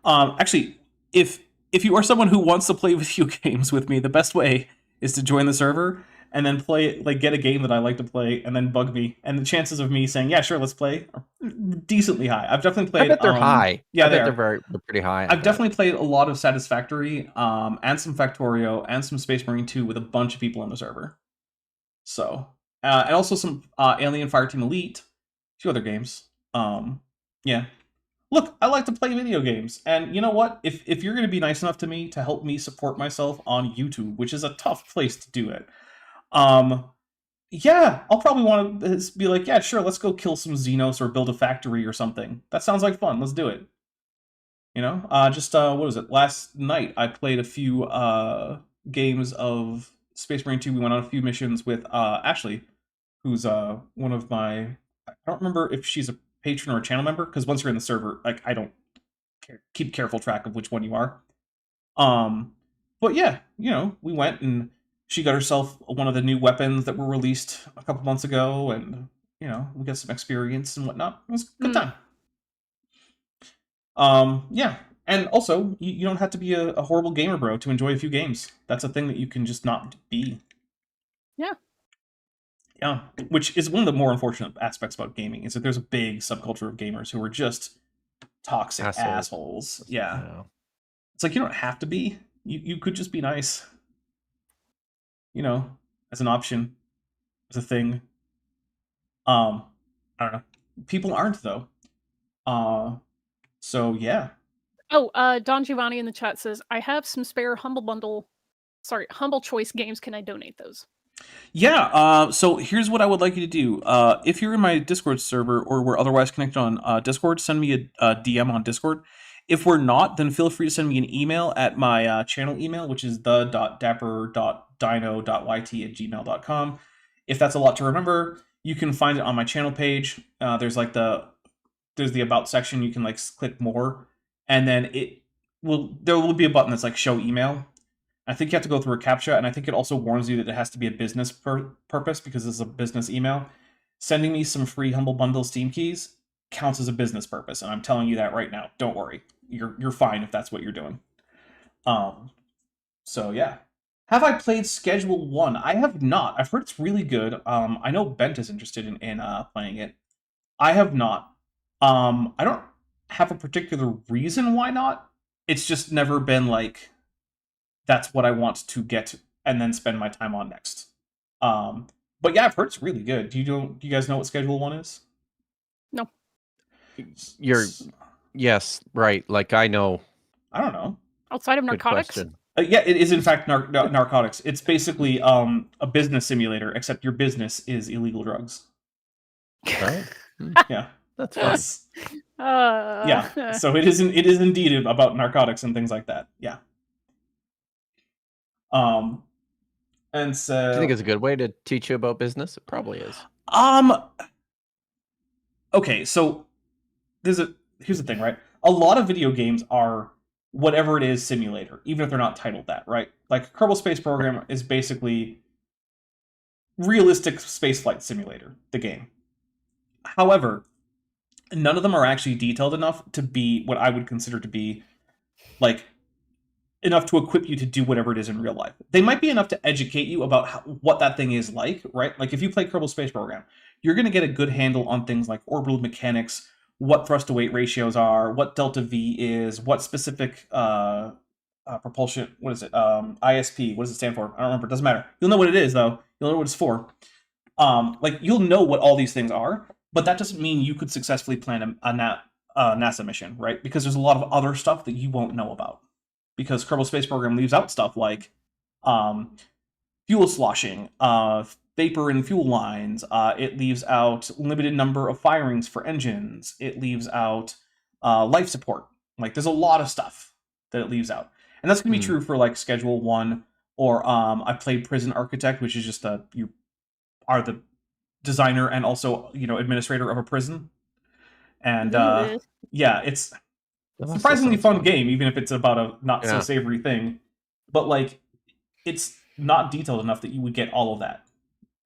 Actually, if you are someone who wants to play video games with me, the best way is to join the server and then play, like, get a game that I like to play and then bug me. And the chances of me saying, yeah, sure, let's play, are decently high. I've definitely played. I bet they're high. Yeah, I bet they they're pretty high. I've definitely played a lot of Satisfactory, and some Factorio, and some Space Marine 2 with a bunch of people on the server. So, and also some Alien Fireteam Elite, a few other games. Yeah. Look, I like to play video games, and you know what? If you're going to be nice enough to me to help me support myself on YouTube, which is a tough place to do it, yeah, I'll probably want to be like, yeah, sure, let's go kill some Xenos or build a factory or something. That sounds like fun. Let's do it. What was it? Last night I played a few games of Space Marine 2. We went on a few missions with Ashley, who's one of my. I don't remember if she's a patron or a channel member, because once you're in the server, like, I don't keep careful track of which one you are. But yeah, we went and she got herself one of the new weapons that were released a couple months ago, and we got some experience and whatnot. It was a good time. Yeah, and also you don't have to be a horrible gamer bro to enjoy a few games. That's a thing that you can just not be. Yeah, which is one of the more unfortunate aspects about gaming, is that there's a big subculture of gamers who are just toxic assholes. Yeah. It's like, you don't have to be. You could just be nice. As an option, as a thing. I don't know. People aren't, though. So yeah. Oh, Don Giovanni in the chat says, I have some spare Humble Choice games. Can I donate those? Yeah, so here's what I would like you to do. If you're in my Discord server or we're otherwise connected on Discord, send me a DM on Discord. If we're not, then feel free to send me an email at my channel email, which is the.dapper.dino.yt@gmail.com. If that's a lot to remember, you can find it on my channel page. There's the About section. You can click more, and then there will be a button that's like Show Email. I think you have to go through a CAPTCHA, and I think it also warns you that it has to be a business purpose because this is a business email. Sending me some free Humble Bundle Steam keys counts as a business purpose, and I'm telling you that right now. Don't worry, you're fine if that's what you're doing. So yeah. Have I played Schedule 1? I have not. I've heard it's really good. I know Bent is interested in playing it. I have not. I don't have a particular reason why not. It's just never been that's what I want to get and then spend my time on next. But yeah, I've heard it's really good. Do you guys know what Schedule 1 is? No. Yes, right. I know. I don't know. Outside of Good narcotics? question. Yeah, it is in fact narcotics. It's basically a business simulator, except your business is illegal drugs. Right. Yeah, That's fun. yeah. So it is indeed about narcotics and things like that. Yeah. And so Do you think it's a good way to teach you about business? It probably is. Okay, so here's the thing, right? A lot of video games are whatever it is simulator, even if they're not titled that, right? Like Kerbal Space Program is basically realistic spaceflight simulator, the game. However, none of them are actually detailed enough to be what I would consider to be enough to equip you to do whatever it is in real life. They might be enough to educate you about what that thing is like, right? Like if you play Kerbal Space Program, you're going to get a good handle on things like orbital mechanics, what thrust to weight ratios are, what delta V is, what specific propulsion, what is it? ISP, what does it stand for? I don't remember. It doesn't matter. You'll know what it is though. You'll know what it's for. You'll know what all these things are, but that doesn't mean you could successfully plan a NASA mission, right? Because there's a lot of other stuff that you won't know about. Because Kerbal Space Program leaves out stuff like fuel sloshing, vapor and fuel lines. It leaves out limited number of firings for engines. It leaves out life support. There's a lot of stuff that it leaves out. And that's going to be true for Schedule 1 or I played Prison Architect, which is just you are the designer and also, administrator of a prison. And yeah, it's surprisingly fun game, even if it's about a not so savory thing. But it's not detailed enough that you would get all of that,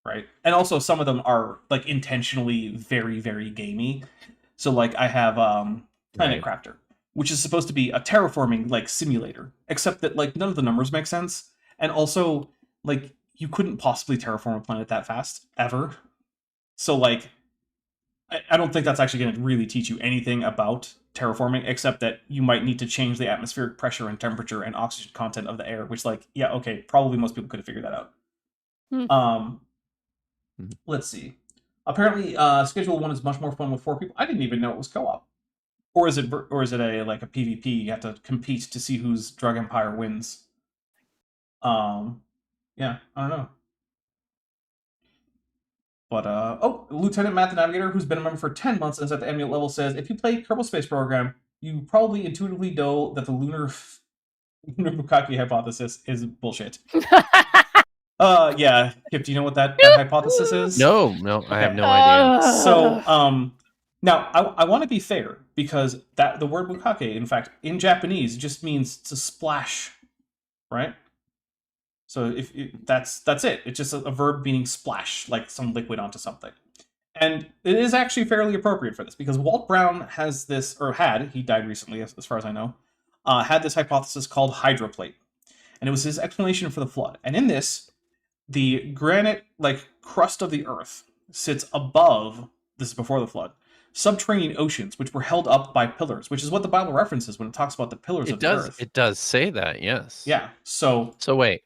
right? And also some of them are intentionally very, very gamey. So I have Planet Crafter, which is supposed to be a terraforming simulator, except that none of the numbers make sense, and also you couldn't possibly terraform a planet that fast ever. So I don't think that's actually going to really teach you anything about terraforming, except that you might need to change the atmospheric pressure and temperature and oxygen content of the air, which probably most people could have figured that out. Let's see. Apparently, Schedule 1 is much more fun with 4 people. I didn't even know it was co-op. Or is it a PvP? You have to compete to see whose drug empire wins. Yeah, I don't know. But, Lieutenant Matt the Navigator, who's been a member for 10 months and is at the Amulet level, says, if you play Kerbal Space Program, you probably intuitively know that the lunar bukkake hypothesis is bullshit. Yeah. Kip, do you know what that hypothesis is? No, I have no idea. So, now, I want to be fair, because the word bukkake, in fact, in Japanese, just means to splash, right? So that's it. It's just a verb meaning splash, like some liquid onto something. And it is actually fairly appropriate for this, because Walt Brown has this, or had, he died recently as far as I know, had this hypothesis called hydroplate. And it was his explanation for the flood. And in this, the granite, crust of the earth sits above, this is before the flood, subterranean oceans, which were held up by pillars, which is what the Bible references when it talks about the pillars of the earth. It does say that, yes. Yeah, so wait.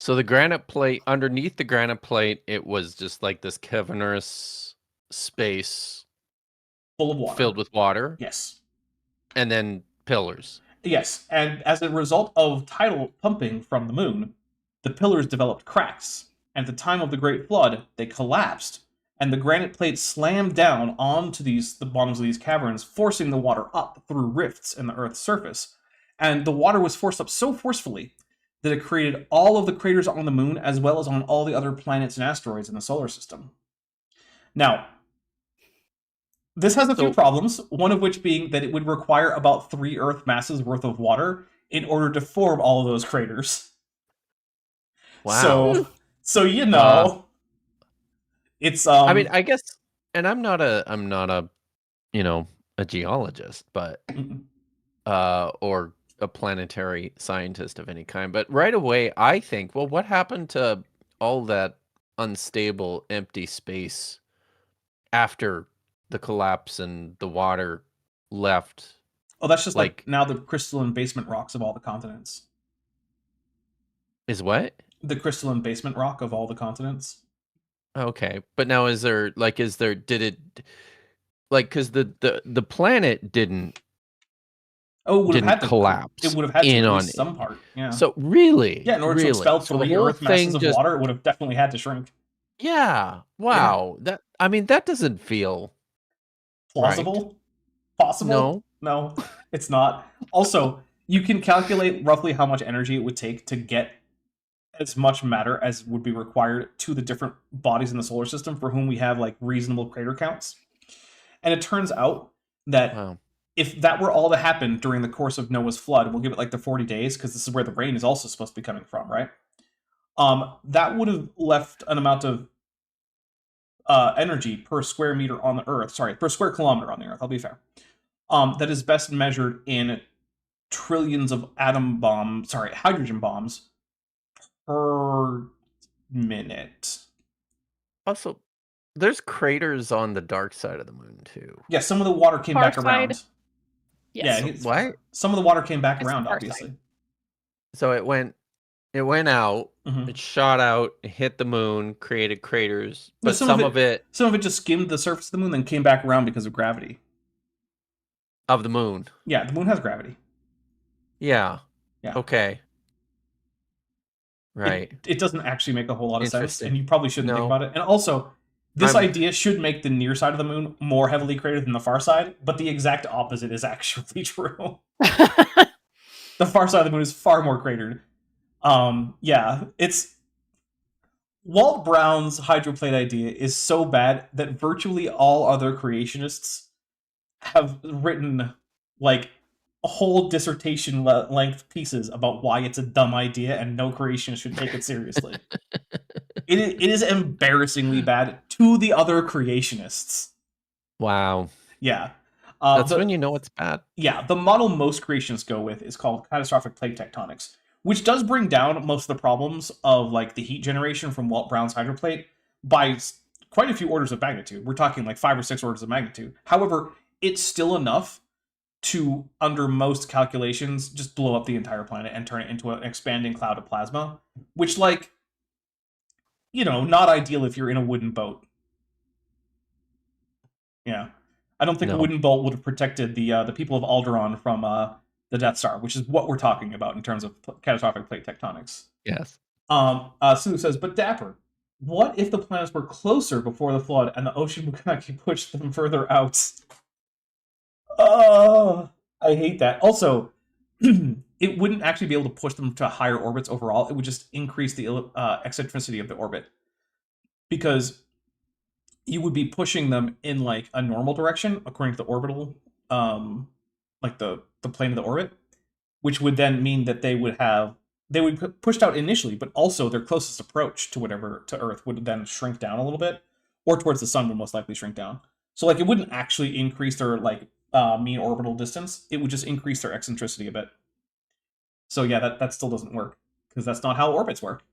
So the granite plate, underneath the granite plate, it was just this cavernous space full of water. Filled with water. Yes. And then pillars. Yes, and as a result of tidal pumping from the moon, the pillars developed cracks. And at the time of the Great Flood, they collapsed, and the granite plates slammed down onto the bottoms of these caverns, forcing the water up through rifts in the Earth's surface. And the water was forced up so forcefully that it created all of the craters on the moon, as well as on all the other planets and asteroids in the solar system. Now, this has a few problems, one of which being that it would require about 3 Earth masses worth of water in order to form all of those craters. Wow. So it's I mean, I guess, and I'm not a a geologist, but or a planetary scientist of any kind, but right away I think, well, what happened to all that unstable empty space after the collapse and the water left? Oh, that's just like now the crystalline basement rocks of all the continents. Is what? The crystalline basement rock of all the continents. Okay, but now did it, like, because the planet didn't collapse. It would have had to at least some part. Yeah. So really, yeah, in order to expel 3 Earth masses of water, it would have definitely had to shrink. Yeah. Wow. Yeah. That doesn't feel plausible. Right. Possible? No, it's not. Also, you can calculate roughly how much energy it would take to get as much matter as would be required to the different bodies in the solar system for whom we have like reasonable crater counts. And it turns out that if that were all to happen during the course of Noah's flood, we'll give it like the 40 days because this is where the rain is also supposed to be coming from, right? That would have left an amount of energy per square meter on the Earth, per square kilometer on the Earth, I'll be fair, that is best measured in trillions of hydrogen bombs per minute. Also, there's craters on the dark side of the moon too. Yeah, some of the water came back around. Yes. Yeah, what? Some of the water came back around, obviously. So it went out, it shot out, it hit the moon, created craters, but some of it just skimmed the surface of the moon, then came back around because of gravity. Of the moon. Yeah, the moon has gravity. Yeah. Yeah. Okay. Right. It doesn't actually make a whole lot of sense, and you probably shouldn't think about it. And also, this idea should make the near side of the moon more heavily cratered than the far side, but the exact opposite is actually true. The far side of the moon is far more cratered. Yeah, it's Walt Brown's hydroplate idea is so bad that virtually all other creationists have written like a whole dissertation length pieces about why it's a dumb idea and no creationist should take it seriously. It is embarrassingly bad to the other creationists. Wow. Yeah. That's when you know it's bad. Yeah, the model most creationists go with is called catastrophic plate tectonics, which does bring down most of the problems of like the heat generation from Walt Brown's hydroplate by quite a few orders of magnitude. We're talking like 5 or 6 orders of magnitude. However, it's still enough to, under most calculations, just blow up the entire planet and turn it into an expanding cloud of plasma, which, like, not ideal if you're in a wooden boat. Yeah. I don't think a wooden boat would have protected the people of Alderaan from the Death Star, which is what we're talking about in terms of catastrophic plate tectonics. Yes. Sue says, but Dapper, what if the planets were closer before the flood and the ocean would actually push them further out? Oh, I hate that. Also, it wouldn't actually be able to push them to higher orbits overall. It would just increase the eccentricity of the orbit. Because you would be pushing them in like a normal direction, according to the orbital, like the plane of the orbit, which would then mean that they would be pushed out initially, but also their closest approach to Earth would then shrink down a little bit, or towards the sun would most likely shrink down. So like it wouldn't actually increase their like mean orbital distance. It would just increase their eccentricity a bit. So yeah, that still doesn't work because that's not how orbits work.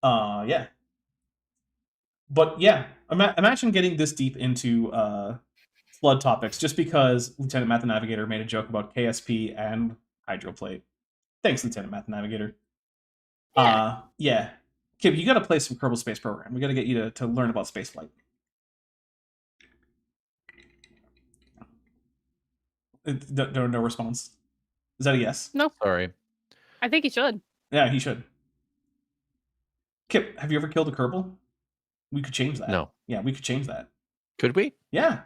Yeah. But yeah, imagine getting this deep into flood topics just because Lieutenant Math the Navigator made a joke about KSP and hydroplate. Thanks, Lieutenant Math the Navigator. Yeah. Kib, you got to play some Kerbal Space Program. We got to get you to learn about spaceflight. No response. Is that a yes? No, Sorry. I think he should. Yeah, he should. Kip, have you ever killed a Kerbal? We could change that. No. Yeah, we could change that. Could we? Yeah.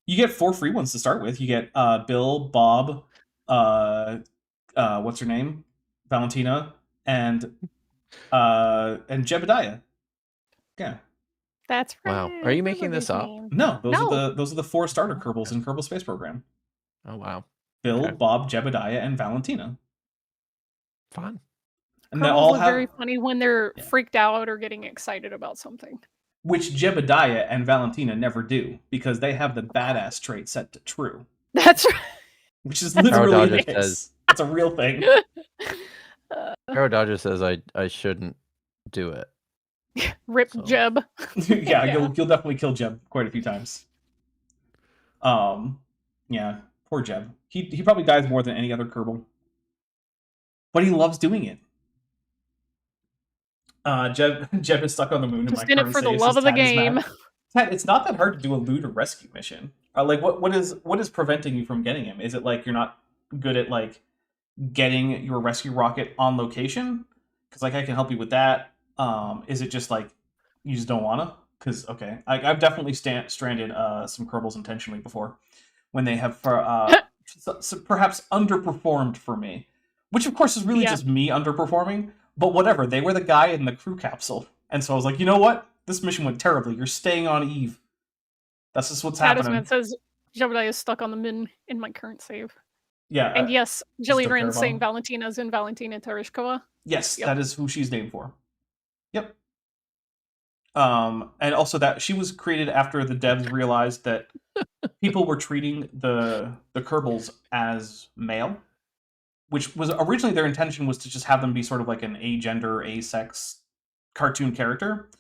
You get 4 free ones to start with. You get Bill, Bob, what's her name? Valentina, and Jebediah. Yeah. That's right. Wow. Are you making this up? No, No. those are the 4 starter Kerbals in Kerbal Space Program. Oh wow. Bill, Okay. Bob, Jebediah, and Valentina. Fun. And they Kerbals all look have very funny when they're Yeah. freaked out or getting excited about something. which Jebediah and Valentina never do because they have the badass trait set to true, That's right. which is literally Dodger the case. says- It's a real thing. Arrow Dodger says I shouldn't do it. Rip So- Jeb. Yeah, Yeah. you'll definitely kill Jeb quite a few times. Yeah, poor Jeb. He probably dies more than any other Kerbal, but he loves doing it. Jeb is stuck on the moon. Just in it for the love of the game. Tad, it's not that hard to do a loot or rescue mission. Like, what is preventing you from getting him? Is it like you're not good at like getting your rescue rocket on location? Because like I can help you with that. Is it just like you just don't wanna? Because okay, I've definitely stranded some Kerbals intentionally before when they have perhaps underperformed for me, which of course is really Yeah. just me underperforming. But whatever, they were the guy in the crew capsule, and so I was like, you know what? This mission went terribly. You're staying on Eve. That's just what's happening. Talisman says Jebediah is stuck on the min in my current save. Yeah. And yes, Jilly still Rand's saying terrible. Valentina's in Valentina Tereshkova. Yes, Yep. that is who she's named for. Yep. And also that she was created after the devs realized that people were treating the Kerbals as male, which was originally their intention was to just have them be sort of like an agender, asex cartoon character,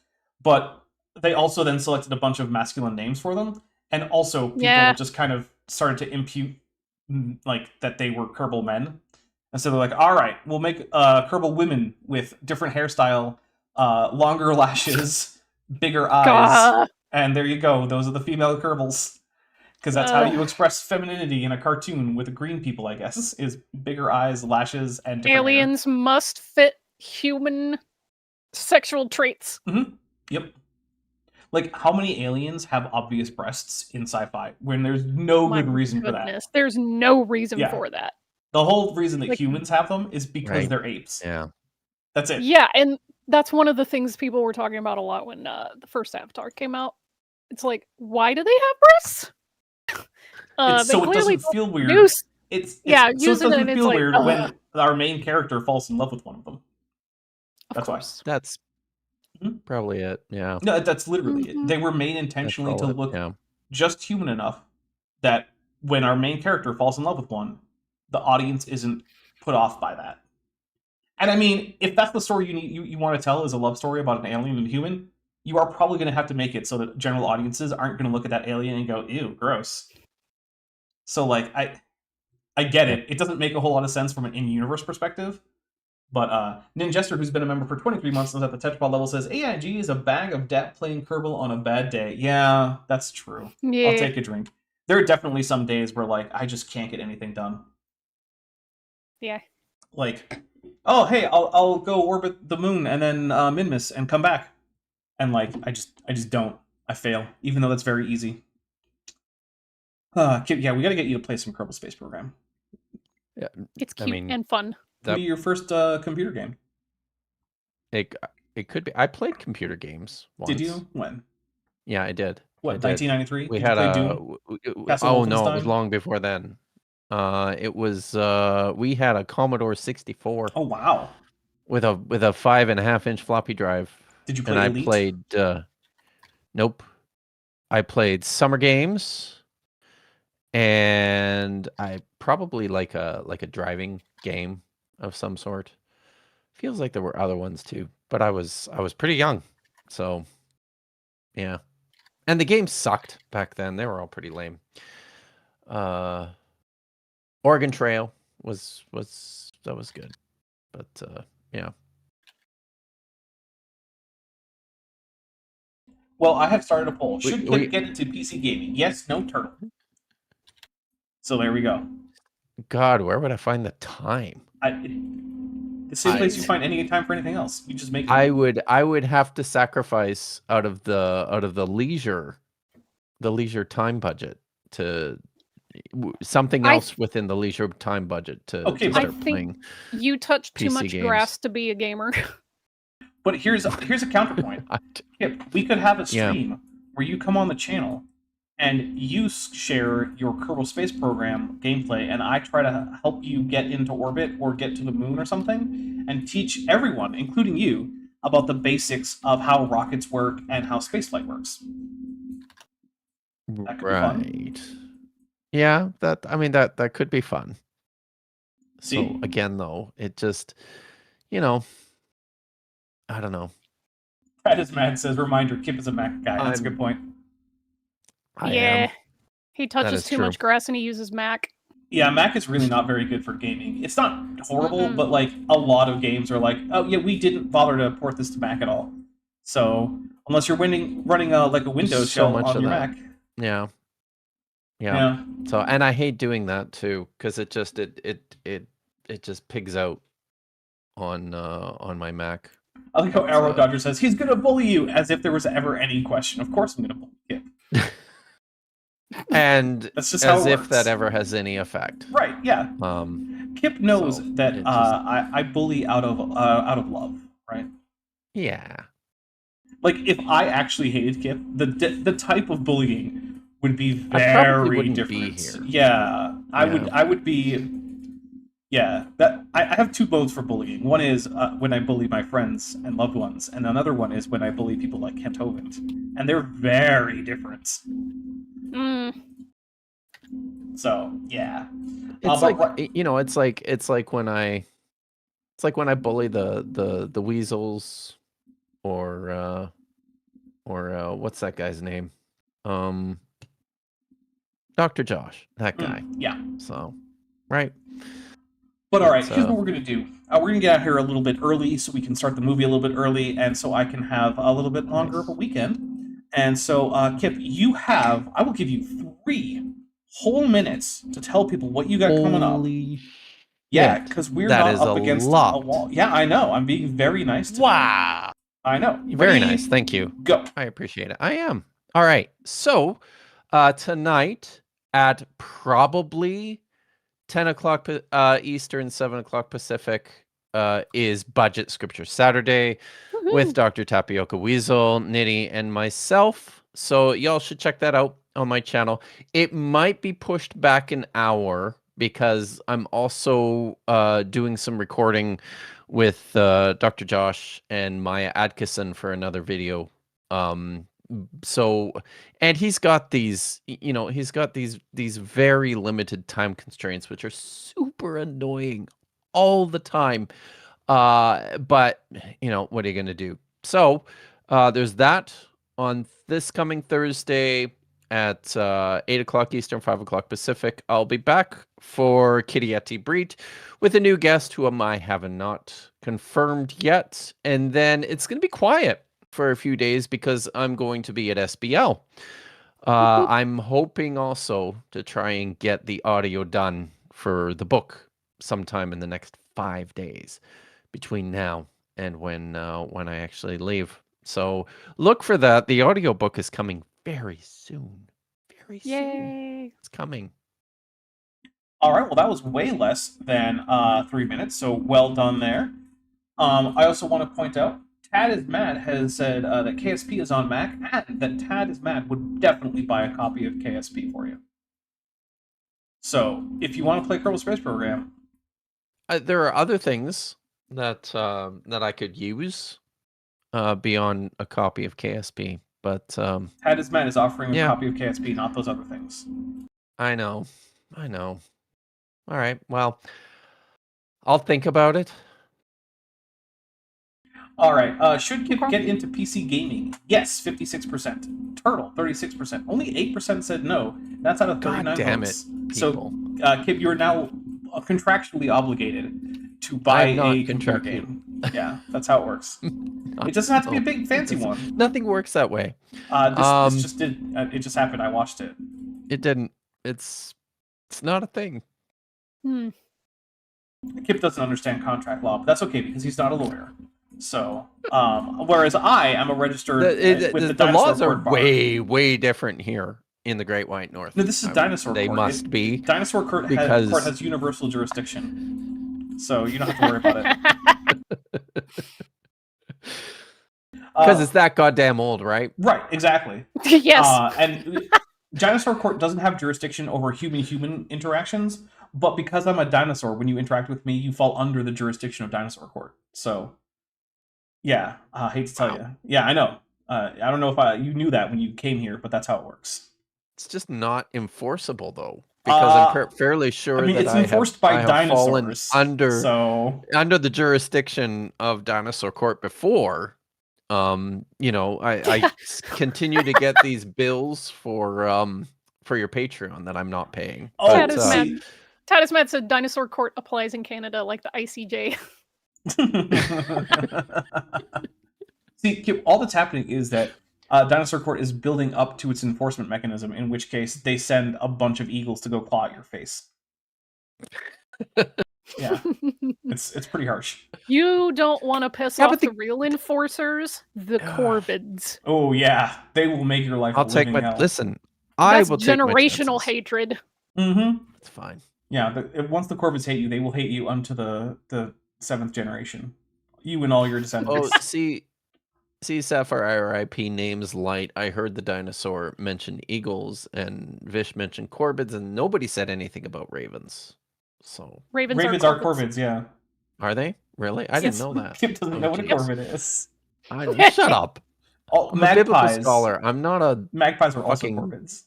but they also then selected a bunch of masculine names for them, and also people Yeah. just kind of started to impute like that they were Kerbal men. And so they're like, all right, we'll make Kerbal women with different hairstyle, longer lashes, bigger eyes, Gah. and there you go. Those are the female Kerbals. Because that's how you express femininity in a cartoon with green people, I guess, is bigger eyes, lashes, and different hair. Aliens must fit human sexual traits. Yep. Like, how many aliens have obvious breasts in sci-fi when there's no My good reason for that? goodness, there's no reason Yeah. for that. The whole reason that Like- humans have them is because Right. they're apes. Yeah. That's it. Yeah, and that's one of the things people were talking about a lot when the first Avatar came out. It's like, why do they have breasts? It's they so it clearly doesn't feel weird. use- It's Yeah, so it using it doesn't and it's feel like, weird ugh. when our main character falls in love with one of them. Of That's why. course. That's Mhm. probably it. Yeah. No, that's literally it. Mhm. They were made That's intentionally to all it, look yeah. just human enough that when our main character falls in love with one, the audience isn't put off by that. And I mean, if that's the story you want to tell is a love story about an alien and human, you are probably going to have to make it so that general audiences aren't going to look at that alien and go, ew, gross. So like I get it. It doesn't make a whole lot of sense from an in-universe perspective. But Ninjester, who's been a member for 23 months and is at the Tetrapod level, says AIG is a bag of DAP playing Kerbal on a bad day. Yeah, that's true. Yeah. I'll take a drink. There are definitely some days where like I just can't get anything done. Yeah. Like, oh hey, I'll go orbit the moon and then Minmus and come back, and like I just don't. I fail, even though that's very easy. Kip, yeah, we got to get you to play some Kerbal Space Program. It's I cute mean, and fun. That'll be your first computer game. It could be. I played computer games once. Did you? When? Yeah, I did. What? I did. 1993. We Did had you play a. Doom? Castle Oh no, it Wolfenstein? was long before then. It was. We had a Commodore 64 Oh wow! with a 5.5-inch floppy drive, Did you play and I Elite? played. Nope. I played Summer Games, and I probably like a driving game of some sort. Feels like there were other ones too, but I was pretty young, so yeah. And the games sucked back then; they were all pretty lame. Oregon Trail was good, but yeah. Well, I have started a poll. We- Should we- Kip get into PC gaming? Yes, no, turtle. So there we go. God, where would I find the time? The same place you find any time for anything else. You just make it. I would have to sacrifice out of the leisure time budget to something else within the leisure time budget to start playing. You touch too PC much games. grass to be a gamer. But here's a counterpoint. Kip, we could have a stream where you come on the channel and you share your Kerbal Space Program gameplay, and I try to help you get into orbit or get to the moon or something, and teach everyone, including you, about the basics of how rockets work and how spaceflight works. That could be fun. Yeah, that could be fun. See? So again, though, it just, I don't know. That is mad. Says reminder: Kip is a Mac guy. That's a good point. I am. He touches too much grass and he uses Mac. Yeah, Mac is really not very good for gaming. It's not horrible, but like a lot of games are like, oh yeah, we didn't bother to port this to Mac at all. So unless you're running like a Windows shell on your Mac. Yeah. So, and I hate doing that too, because it just pigs out on my Mac. I like how Arrow Dodger says he's gonna bully you, as if there was ever any question. Of course, I'm gonna bully Kip. And that's just how as it if works. that ever has any effect. Right? Yeah. Kip knows that I bully out of love, right? Yeah. Like if I actually hated Kip, the type of bullying would be very different. Yeah, I would be. Yeah, that I have two modes for bullying. One is when I bully my friends and loved ones, and another one is when I bully people like Kent Hovind, and they're very different. So yeah, it's it's like when I bully the weasels, or what's that guy's name? Dr. Josh, that guy. Yeah. So, right. But all right, here's what we're going to do. We're going to get out here a little bit early so we can start the movie a little bit early, and so I can have a little bit longer of a weekend. And so, Kip, I will give you 3 whole minutes to tell people what you got coming up. Yeah, because we're not up against a wall. Yeah, I know. I'm being very nice to you. I know. Very nice. Thank you. Go. I appreciate it. I am. All right. So, tonight at probably 10 o'clock Eastern, 7 o'clock Pacific is Budget Scripture Saturday with Dr. Tapioca Weasel, Nitty, and myself. So y'all should check that out on my channel. It might be pushed back an hour because I'm also doing some recording with Dr. Josh and Maya Adkisson for another video. So, and he's got these, these very limited time constraints, which are super annoying all the time. But what are you going to do? So, there's that on this coming Thursday at 8 o'clock Eastern, 5 o'clock Pacific. I'll be back for Kitty Breed with a new guest whom I have not confirmed yet. And then it's going to be quiet for a few days because I'm going to be at SBL. I'm hoping also to try and get the audio done for the book sometime in the next 5 days between now and when I actually leave. So look for that. The audiobook is coming very soon. Very soon. It's coming. All right. Well, that was way less than 3 minutes. So well done there. I also want to point out Tad is Mad has said that KSP is on Mac, and that Tad is Mad would definitely buy a copy of KSP for you. So, if you want to play Kerbal Space Program, there are other things that I could use beyond a copy of KSP, but Tad is Mad is offering a copy of KSP, not those other things. I know. All right. Well, I'll think about it. All right. Should Kip get into PC gaming? Yes, 56%. Turtle, 36%. Only 8% said no. That's out of 39 God damn votes. it, So, Kip, you are now contractually obligated to buy a computer game. Yeah, that's how it works. It doesn't have to be a big fancy one. Nothing works that way. This just did. It just happened. I watched it. It didn't. It's It's not a thing. Hmm. Kip doesn't understand contract law, but that's okay because he's not a lawyer. So, whereas I am a registered with the Dinosaur laws are Court bar. way different here in the Great White North. No, this is Dinosaur They Court. must be. Dinosaur Court because has universal jurisdiction, so you don't have to worry about it. Because it's that goddamn old, right? Right, exactly. Yes. And Dinosaur Court doesn't have jurisdiction over human-human interactions, but because I'm a dinosaur, when you interact with me, you fall under the jurisdiction of Dinosaur Court. So, yeah, I hate to tell you. Yeah, I know. I don't know if you knew that when you came here, but that's how it works. It's just not enforceable, though. Because I'm fairly sure I mean, that it's enforced by I have fallen dinosaurs. under the jurisdiction of Dinosaur Court before. I continue to get these bills for your Patreon that I'm not paying. Oh, Tatus Matt said Dinosaur Court applies in Canada like the ICJ. See, Kip, all that's happening is that Dinosaur Court is building up to its enforcement mechanism, in which case they send a bunch of eagles to go claw at your face. Yeah, it's pretty harsh. You don't want to piss off the real enforcers, the Corvids. Oh yeah, they will make your life. I'll take my hell. listen. That's will generational take hatred. Mm-hmm. It's fine. Yeah, once the Corvids hate you, they will hate you unto the 7th generation. You and all your descendants. Oh, see, Sapphire RIP names light. I heard the dinosaur mention eagles and Vish mentioned corvids, and nobody said anything about ravens. So Ravens are corvids, yeah. Are they? Really? I didn't know that. Kip doesn't know what a corvid is. Shut up. I'm a biblical scholar. I'm not a magpies are also corvids.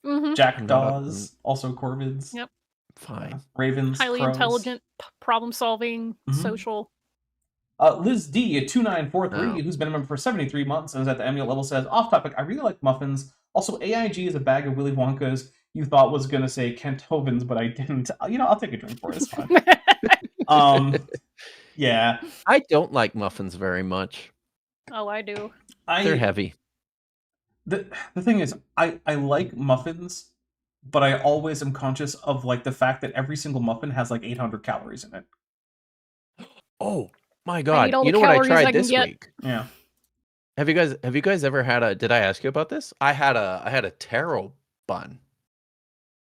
Mm-hmm. Jackdaws also corvids. Yep. Fine. Ravens, highly crows. intelligent, problem solving, social. Liz D at 2943, who's been a member for 73 months and is at the emulate level, says, off topic, I really like muffins. Also, AIG is a bag of Willy Wonkas. You thought was going to say Kenthovens, but I didn't. I'll take a drink for it. It's fine. Yeah. I don't like muffins very much. Oh, I do. They're heavy. The thing is, I like muffins, but I always am conscious of like the fact that every single muffin has like 800 calories in it. Oh my god! You know what I tried this week? Yeah. Have you guys ever had a? Did I ask you about this? I had a taro bun.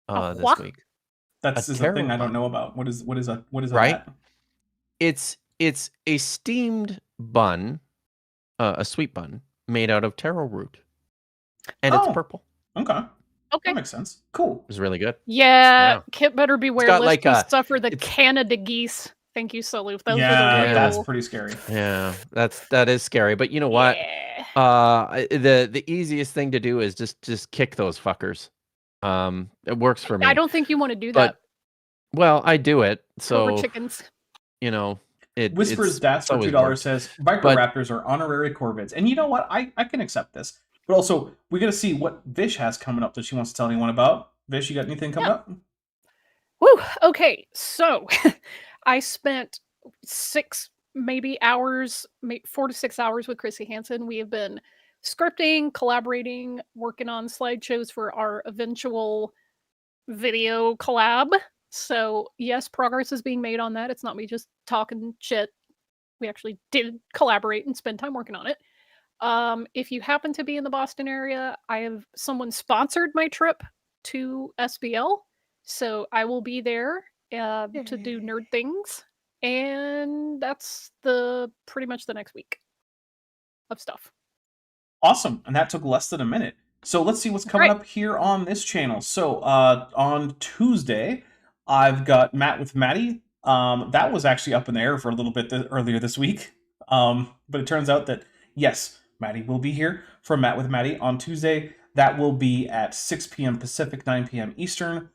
This week. That's a thing I don't know about. What is right? that? It's a steamed bun, a sweet bun made out of taro root, and it's purple. Okay. That makes sense. Cool. It was really good. Yeah. Kip better beware lest like you suffer the Canada geese. Thank you, Saloof. Those that's pretty scary. Yeah, that is scary. But you know what? Yeah. The easiest thing to do is just kick those fuckers. It works for me. I don't think you want to do that. Well, I do it. So Cobra chickens. Whispers Dats for $2 says Viperaptors are honorary corvids, and you know what? I can accept this. But also, we got to see what Vish has coming up that she wants to tell anyone about. Vish, you got anything coming up? Woo. Okay, so I spent 4 to 6 hours with Chrissy Hansen. We have been scripting, collaborating, working on slideshows for our eventual video collab. So yes, progress is being made on that. It's not me just talking shit. We actually did collaborate and spend time working on it. If you happen to be in the Boston area, I have someone sponsored my trip to SBL. So I will be there to do nerd things. And that's pretty much the next week of stuff. Awesome. And that took less than a minute. So let's see what's coming up here on this channel. So on Tuesday, I've got Matt with Maddie. That was actually up in the air for a little bit earlier this week. But it turns out that, yes, Maddie will be here for Matt with Maddie on Tuesday. That will be at 6 p.m. Pacific, 9 p.m. Eastern.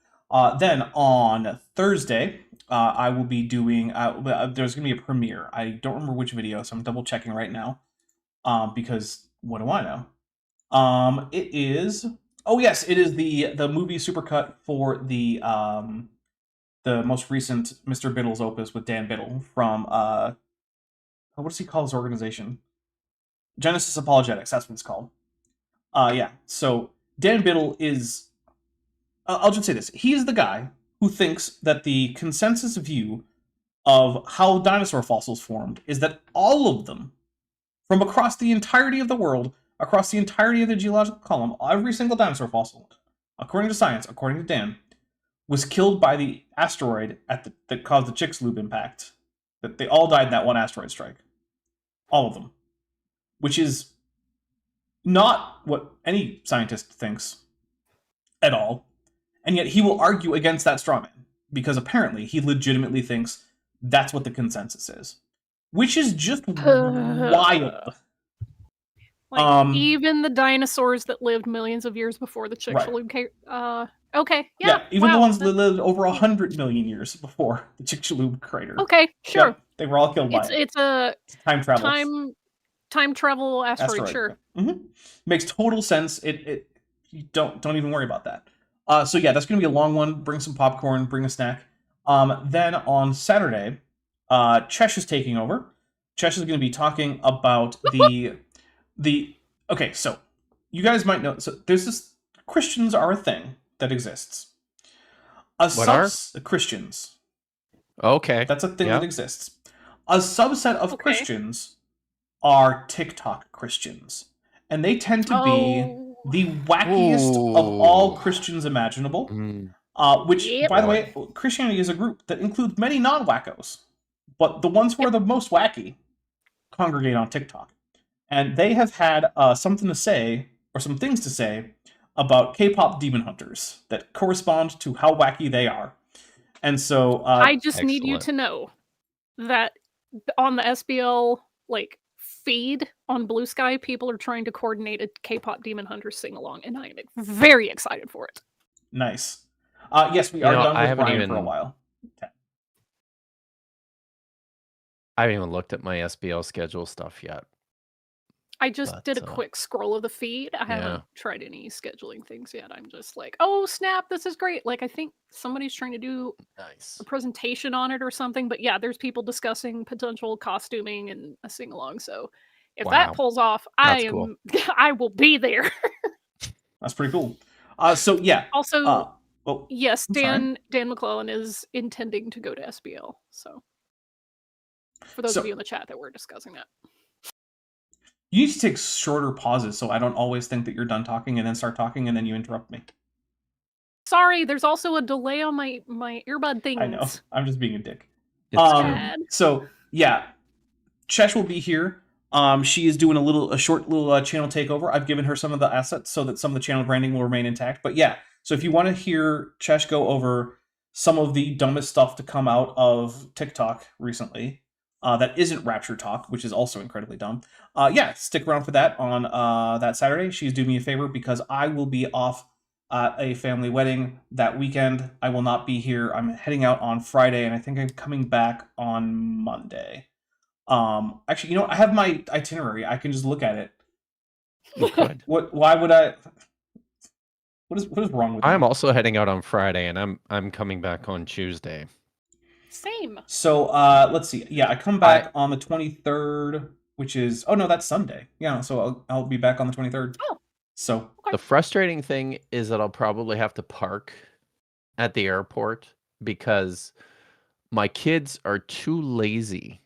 Then on Thursday, I will be doing, there's going to be a premiere. I don't remember which video, so I'm double checking right now. Because what do I know? It is, it is the movie supercut for the most recent Mr. Biddle's opus with Dan Biddle from, what does he call his organization? Genesis Apologetics, that's what it's called. So Dan Biddle is I'll just say this. He's the guy who thinks that the consensus view of how dinosaur fossils formed is that all of them, from across the entirety of the world, across the entirety of the geological column, every single dinosaur fossil, according to science, according to Dan, was killed by the asteroid that caused the Chicxulub impact. That they all died in that one asteroid strike. All of them. Which is not what any scientist thinks at all. And yet he will argue against that straw man, because apparently he legitimately thinks that's what the consensus is. Which is just wild. Like, even the dinosaurs that lived millions of years before the Chicxulub came. Okay, yeah. Even the wow, ones that lived over 100 million years before the Chicxulub crater. Okay, sure. Yep, they were all killed by it. It's a time travel. Time travel asteroid. Sure. Mm-hmm. Makes total sense. It you don't even worry about that. So yeah, that's gonna be a long one. Bring some popcorn. Bring a snack. Then on Saturday, Chesh is taking over. Chesh is going to be talking about the. Okay, so you guys might know. So there's this. Christians are a thing that exists. Christians? Okay. That's a thing that exists. A subset of Christians are TikTok Christians. And they tend to be the wackiest of all Christians imaginable. Which, by the way, Christianity is a group that includes many non-wackos. But the ones who are the most wacky congregate on TikTok. And they have had something to say, or some things to say, about K-pop demon hunters that correspond to how wacky they are. And so I just need you to know that on the SBL feed on Blue Sky, people are trying to coordinate a K-pop demon hunter sing-along, and I am very excited for it. Nice. Yes, we are done with Brian for a while. Okay. I haven't even looked at my SBL schedule stuff yet. I just did a quick scroll of the feed. I haven't tried any scheduling things yet. I'm just like, oh snap, this is great. I think somebody's trying to do a presentation on it or something. But yeah, there's people discussing potential costuming and a sing-along. So if that pulls off, I will be there. That's pretty cool. So yeah. Also, yes, Dan McClellan is intending to go to SBL. So for those of you in the chat that we're discussing that. You need to take shorter pauses so I don't always think that you're done talking and then start talking and then you interrupt me. Sorry, there's also a delay on my earbud things. I know. I'm just being a dick. Bad. So yeah, Chesh will be here. She is doing a short little channel takeover. I've given her some of the assets so that some of the channel branding will remain intact. But yeah, so if you want to hear Chesh go over some of the dumbest stuff to come out of TikTok recently, that isn't Rapture Talk, which is also incredibly dumb. Stick around for that on that Saturday. She's doing me a favor because I will be off at a family wedding that weekend. I will not be here. I'm heading out on Friday, and I think I'm coming back on Monday. Actually, I have my itinerary. I can just look at it. Why would I? What is wrong with I'm also heading out on Friday, and I'm coming back on Tuesday. Same. So let's see. Yeah, I come back on the 23rd, which is that's Sunday. Yeah, so I'll be back on the 23rd. Oh. So the frustrating thing is that I'll probably have to park at the airport because my kids are too lazy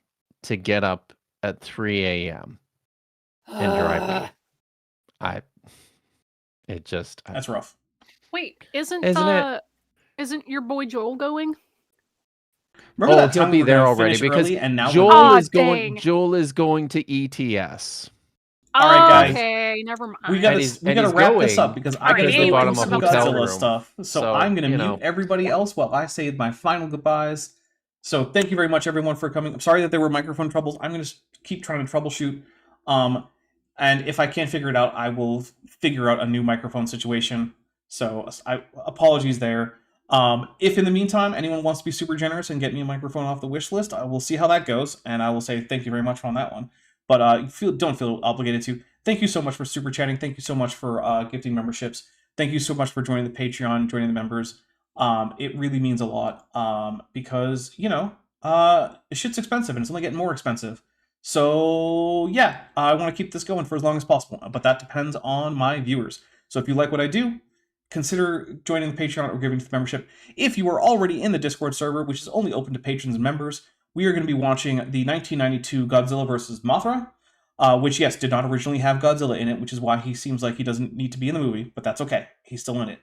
to get up at 3 a.m. and drive me. That's rough. Wait, isn't your boy Joel going? Remember that he'll time be we were there gonna already finish because early, and now Joel is going to ETS. All right, guys. Okay, never mind. We gotta wrap this up because I gotta go do some Godzilla stuff. So I'm gonna mute everybody else while I say my final goodbyes. So thank you very much, everyone, for coming. I'm sorry that there were microphone troubles. I'm gonna keep trying to troubleshoot. And if I can't figure it out, I will figure out a new microphone situation. So apologies there. If in the meantime anyone wants to be super generous and get me a microphone off the wish list, I will see how that goes, and I will say thank you very much on that one. But don't feel obligated to. Thank you so much for super chatting. Thank you so much for gifting memberships. Thank you so much for joining the Patreon, joining the members. It really means a lot because shit's expensive and it's only getting more expensive. So yeah, I want to keep this going for as long as possible, but that depends on my viewers. So if you like what I do, consider joining the Patreon or giving to the membership. If you are already in the Discord server, which is only open to patrons and members, we are going to be watching the 1992 Godzilla vs. Mothra, which, yes, did not originally have Godzilla in it, which is why he seems like he doesn't need to be in the movie, but that's okay. He's still in it.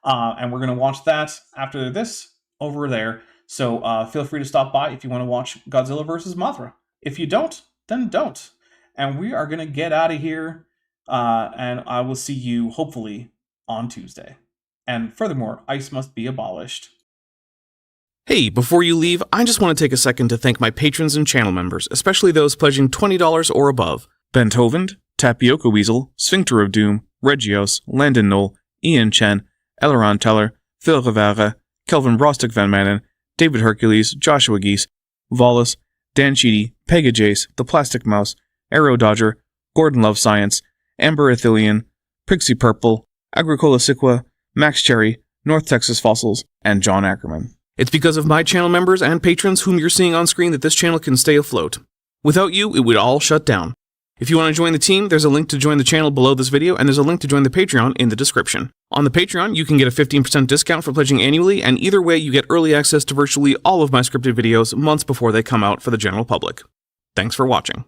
And we're going to watch that after this over there. So feel free to stop by if you want to watch Godzilla vs. Mothra. If you don't, then don't. And we are going to get out of here, and I will see you, hopefully, on Tuesday. And furthermore, ice must be abolished. Hey, before you leave, I just want to take a second to thank my patrons and channel members, especially those pledging $20 or above. Ben Tovand, Tapioca Weasel, Sphincter of Doom, Regios, Landon Knoll, Ian Chen, Eleron Teller, Phil Rivera, Kelvin Brostick Van Manen, David Hercules, Joshua Geese, Vollus, Dan Sheedy, Pega Jace, The Plastic Mouse, Arrow Dodger, Gordon Love Science, Amber Athelian, Prixie Purple, Agricola Siqua, Max Cherry, North Texas Fossils, and John Ackerman. It's because of my channel members and patrons whom you're seeing on screen that this channel can stay afloat. Without you, it would all shut down. If you want to join the team, there's a link to join the channel below this video, and there's a link to join the Patreon in the description. On the Patreon, you can get a 15% discount for pledging annually, and either way, you get early access to virtually all of my scripted videos months before they come out for the general public. Thanks for watching.